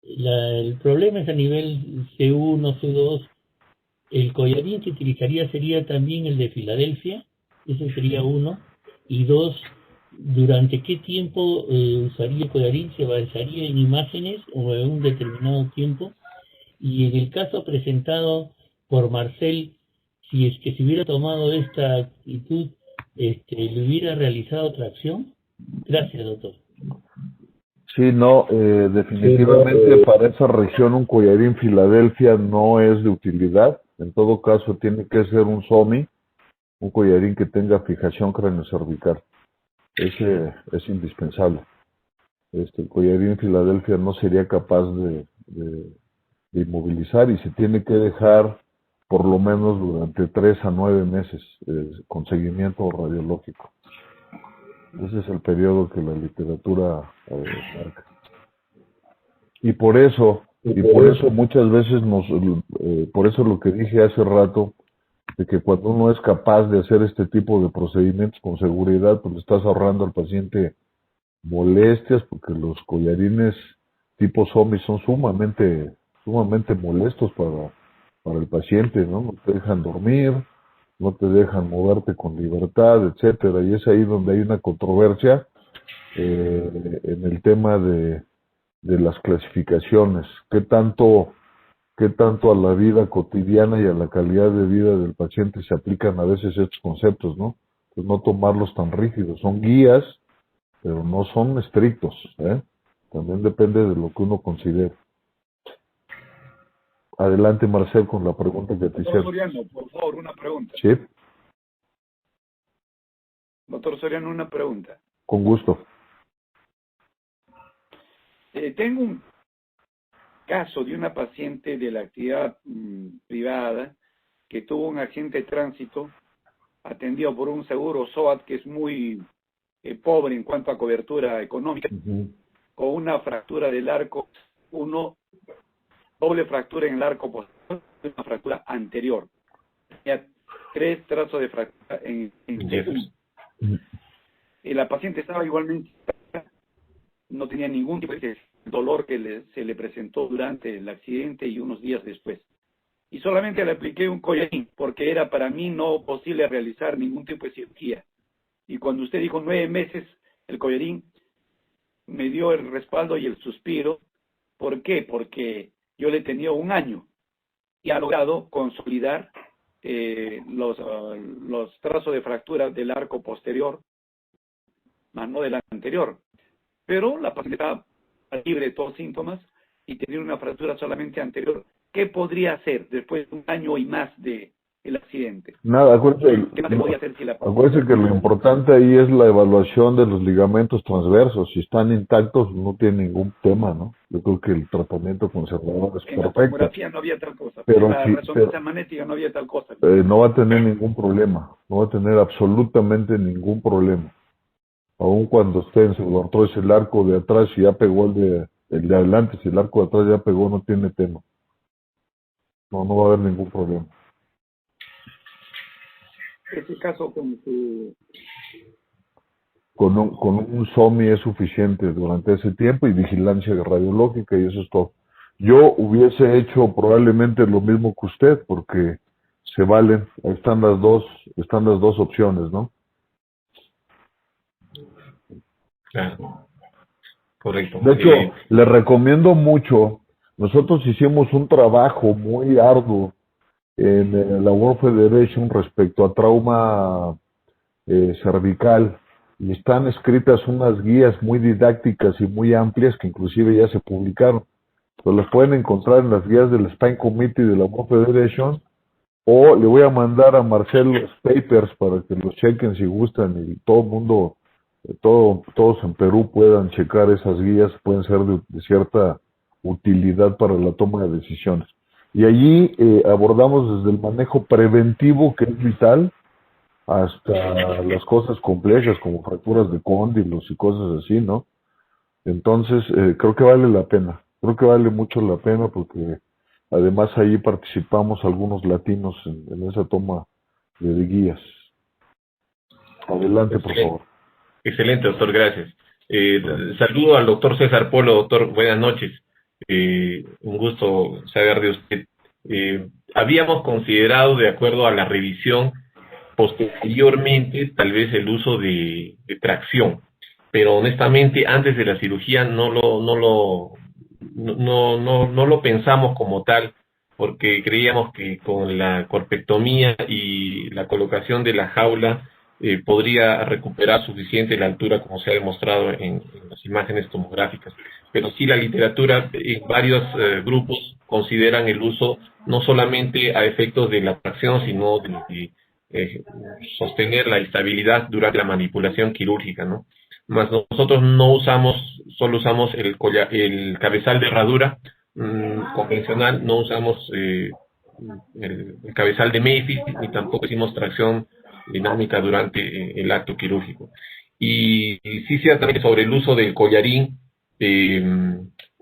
el problema es a nivel C1, C2, el collarín que utilizaría sería también el de Filadelfia, ese sería uno, y dos, ¿durante qué tiempo usaría el collarín? ¿Se basaría en imágenes o en un determinado tiempo? Y en el caso presentado por Marcel, si es que se hubiera tomado esta actitud, ¿le hubiera realizado tracción? Gracias, doctor. Sí, no, definitivamente para esa región un collarín Filadelfia no es de utilidad. En todo caso tiene que ser un SOMI, un collarín que tenga fijación craneocervical. Ese es indispensable. El collarín Filadelfia no sería capaz de inmovilizar y se tiene que dejar por lo menos durante 3 a 9 meses con seguimiento radiológico. Ese es el periodo que la literatura marca. Y por eso muchas veces por eso lo que dije hace rato, de que cuando uno es capaz de hacer este tipo de procedimientos con seguridad, pues le estás ahorrando al paciente molestias, porque los collarines tipo zombies son sumamente molestos para el paciente, ¿no? No te dejan dormir, no te dejan moverte con libertad, etcétera, y es ahí donde hay una controversia en el tema de las clasificaciones, qué tanto a la vida cotidiana y a la calidad de vida del paciente se aplican a veces estos conceptos, ¿no? Pues no tomarlos tan rígidos, son guías, pero no son estrictos, ¿eh? También depende de lo que uno considere. Adelante, Marcel, con la pregunta que te hicieron. Doctor Soriano, por favor, una pregunta. Sí, Doctor Soriano, una pregunta. con gusto. Tengo un caso de una paciente de la actividad privada que tuvo un accidente de tránsito atendido por un seguro SOAT que es muy pobre en cuanto a cobertura económica, con una fractura del arco, doble fractura en el arco posterior, una fractura anterior. Tenía 3 trazos de fractura en y la paciente estaba igualmente, no tenía ningún tipo de dolor que se le presentó durante el accidente y unos días después. Y solamente le apliqué un collarín, porque era para mí no posible realizar ningún tipo de cirugía. Y cuando usted dijo 9 meses, el collarín me dio el respaldo y el suspiro. ¿Por qué? Porque yo le tenía 1 año y ha logrado consolidar los trazos de fractura del arco posterior, más no del anterior. Pero la paciente estaba libre de todos síntomas y tenía una fractura solamente anterior. ¿Qué podría hacer después de 1 año y más del accidente? Nada, acuérdese que lo importante ahí es la evaluación de los ligamentos transversos. Si están intactos, no tiene ningún tema, ¿no? Yo creo que el tratamiento conservador es perfecto. En la tomografía no había tal cosa, pero en la resonancia magnética no había tal cosa. No va a tener ningún problema, no va a tener absolutamente ningún problema. Aun cuando esté en pseudoartrosis el arco de atrás y ya pegó el de adelante, si el arco de atrás ya pegó, no tiene tema. No va a haber ningún problema. Ese caso con un SOMI es suficiente durante ese tiempo y vigilancia radiológica y eso es todo. Yo hubiese hecho probablemente lo mismo que usted porque se valen, ahí están las dos opciones, ¿no? Claro. Correcto. De hecho, le recomiendo mucho nosotros hicimos un trabajo muy arduo en la World Federation respecto a trauma cervical, y están escritas unas guías muy didácticas y muy amplias que inclusive ya se publicaron. Pero las pueden encontrar en las guías del Spine Committee de la World Federation, o le voy a mandar a Marcel los papers para que los chequen si gustan, y todo el mundo, todos en Perú puedan checar esas guías, pueden ser de cierta utilidad para la toma de decisiones. Y allí abordamos desde el manejo preventivo, que es vital, hasta las cosas complejas como fracturas de cóndilos y cosas así, ¿no? Entonces, creo que vale la pena, creo que vale mucho la pena, porque además ahí participamos algunos latinos en esa toma de guías. Adelante, por favor. Excelente, doctor, gracias. Saludo al doctor César Polo. Doctor, buenas noches. Un gusto saber de usted. Habíamos considerado, de acuerdo a la revisión, posteriormente tal vez el uso de tracción, pero honestamente antes de la cirugía no lo pensamos como tal, porque creíamos que con la corpectomía y la colocación de la jaula podría recuperar suficiente la altura, como se ha demostrado en las imágenes tomográficas. Pero sí, la literatura en varios grupos consideran el uso no solamente a efectos de la tracción, sino de sostener la estabilidad durante la manipulación quirúrgica, ¿no? Más nosotros no usamos, solo usamos el cabezal de herradura convencional, no usamos el cabezal de Mayfield, ni tampoco hicimos tracción dinámica durante el acto quirúrgico. Y sí, ciertamente sobre el uso del collarín,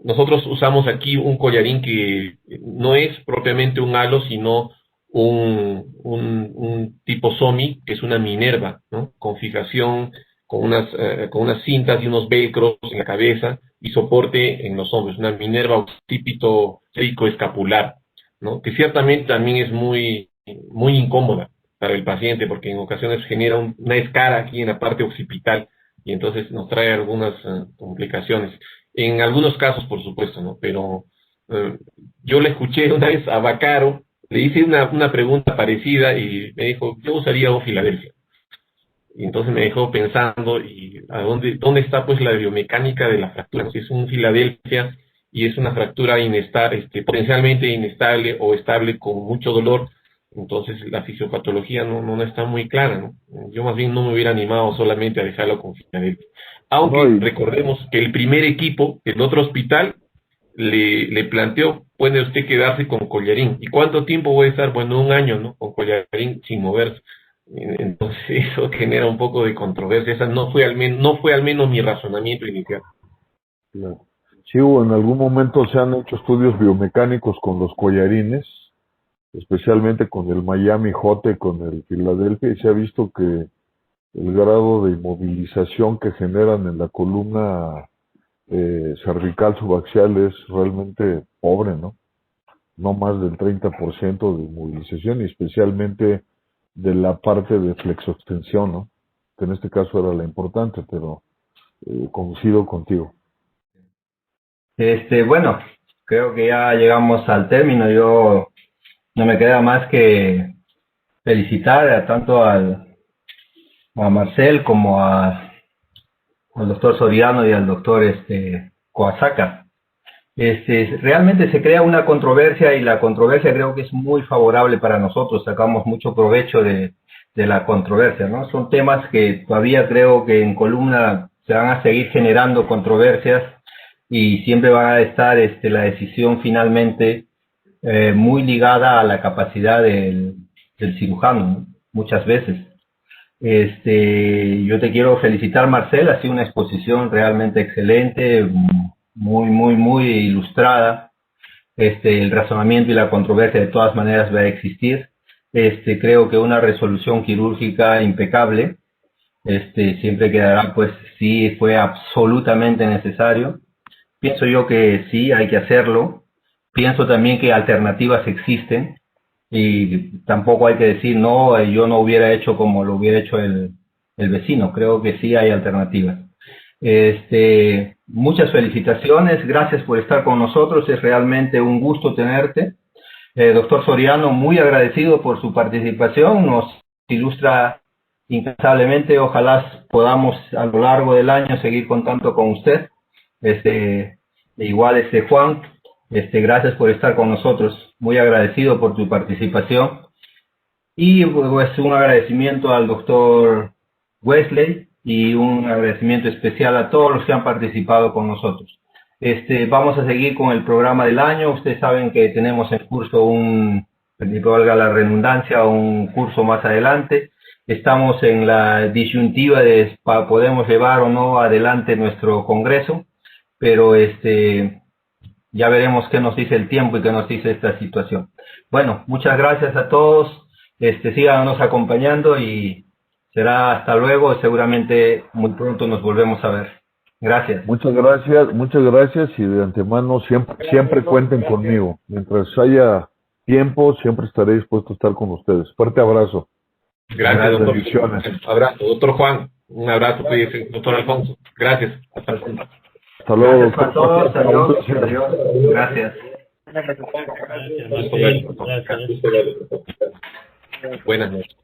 nosotros usamos aquí un collarín que no es propiamente un halo, sino un tipo SOMI, que es una Minerva, ¿no? Con fijación, con unas cintas y unos velcros en la cabeza y soporte en los hombros, una Minerva típico escapular, ¿no? Que ciertamente también es muy incómoda para el paciente, porque en ocasiones genera una escara aquí en la parte occipital y entonces nos trae algunas complicaciones. En algunos casos, por supuesto, ¿no? Pero yo le escuché una vez a Bacaro, le hice una pregunta parecida y me dijo, yo usaría un Filadelfia. Y entonces me dejó pensando, ¿y a dónde está pues la biomecánica de la fractura? Si es un Filadelfia y es una fractura inestable, potencialmente inestable o estable con mucho dolor, entonces la fisiopatología no está muy clara, ¿no? Yo más bien no me hubiera animado solamente a dejarlo con Filadelfia. Aunque recordemos que el primer equipo, el otro hospital, le planteó, puede usted quedarse con collarín. ¿Y cuánto tiempo voy a estar? Bueno, un año, ¿no? Con collarín sin moverse. Entonces eso genera un poco de controversia. Esa no fue al menos mi razonamiento inicial. Claro. Sí, o en algún momento se han hecho estudios biomecánicos con los collarines, especialmente con el Miami Jote, con el Philadelphia, y se ha visto que el grado de inmovilización que generan en la columna cervical subaxial es realmente pobre, ¿no? No más del 30% de inmovilización, y especialmente de la parte de flexoextensión, ¿no? Que en este caso era la importante, pero coincido contigo. Bueno, creo que ya llegamos al término. Yo no me queda más que felicitar tanto a Marcel como al doctor Soriano y al doctor Coasaca. Realmente se crea una controversia, y la controversia creo que es muy favorable para nosotros. Sacamos mucho provecho de la controversia, ¿no? Son temas que todavía creo que en columna se van a seguir generando controversias, y siempre va a estar la decisión finalmente muy ligada a la capacidad del cirujano, ¿no? Muchas veces. Yo te quiero felicitar, Marcel, ha sido una exposición realmente excelente, muy ilustrada. El razonamiento y la controversia de todas maneras va a existir. Creo que una resolución quirúrgica impecable, siempre quedará, pues, sí fue absolutamente necesario. Pienso yo que sí, hay que hacerlo. Pienso también que alternativas existen, y tampoco hay que decir, no, yo no hubiera hecho como lo hubiera hecho el vecino. Creo que sí hay alternativas. Muchas felicitaciones, gracias por estar con nosotros, es realmente un gusto tenerte. Doctor Soriano, muy agradecido por su participación, nos ilustra incansablemente, ojalá podamos a lo largo del año seguir contando con usted. Igual Juan, gracias por estar con nosotros, muy agradecido por tu participación. Y pues un agradecimiento al doctor Wesley y un agradecimiento especial a todos los que han participado con nosotros. Vamos a seguir con el programa del año. Ustedes saben que tenemos en curso valga la redundancia, un curso más adelante. Estamos en la disyuntiva de podemos llevar o no adelante nuestro congreso, pero ya veremos qué nos dice el tiempo y qué nos dice esta situación. Bueno, muchas gracias a todos. Síganos acompañando y será hasta luego. Seguramente muy pronto nos volvemos a ver. Gracias. Muchas gracias y de antemano siempre cuenten conmigo. Mientras haya tiempo, siempre estaré dispuesto a estar con ustedes. Fuerte abrazo. Gracias, doctor. Bendiciones. Abrazo, doctor Juan. Un abrazo, doctor Alfonso. Gracias. Hasta luego. Gracias a todos. Adiós. Gracias. Buenas noches.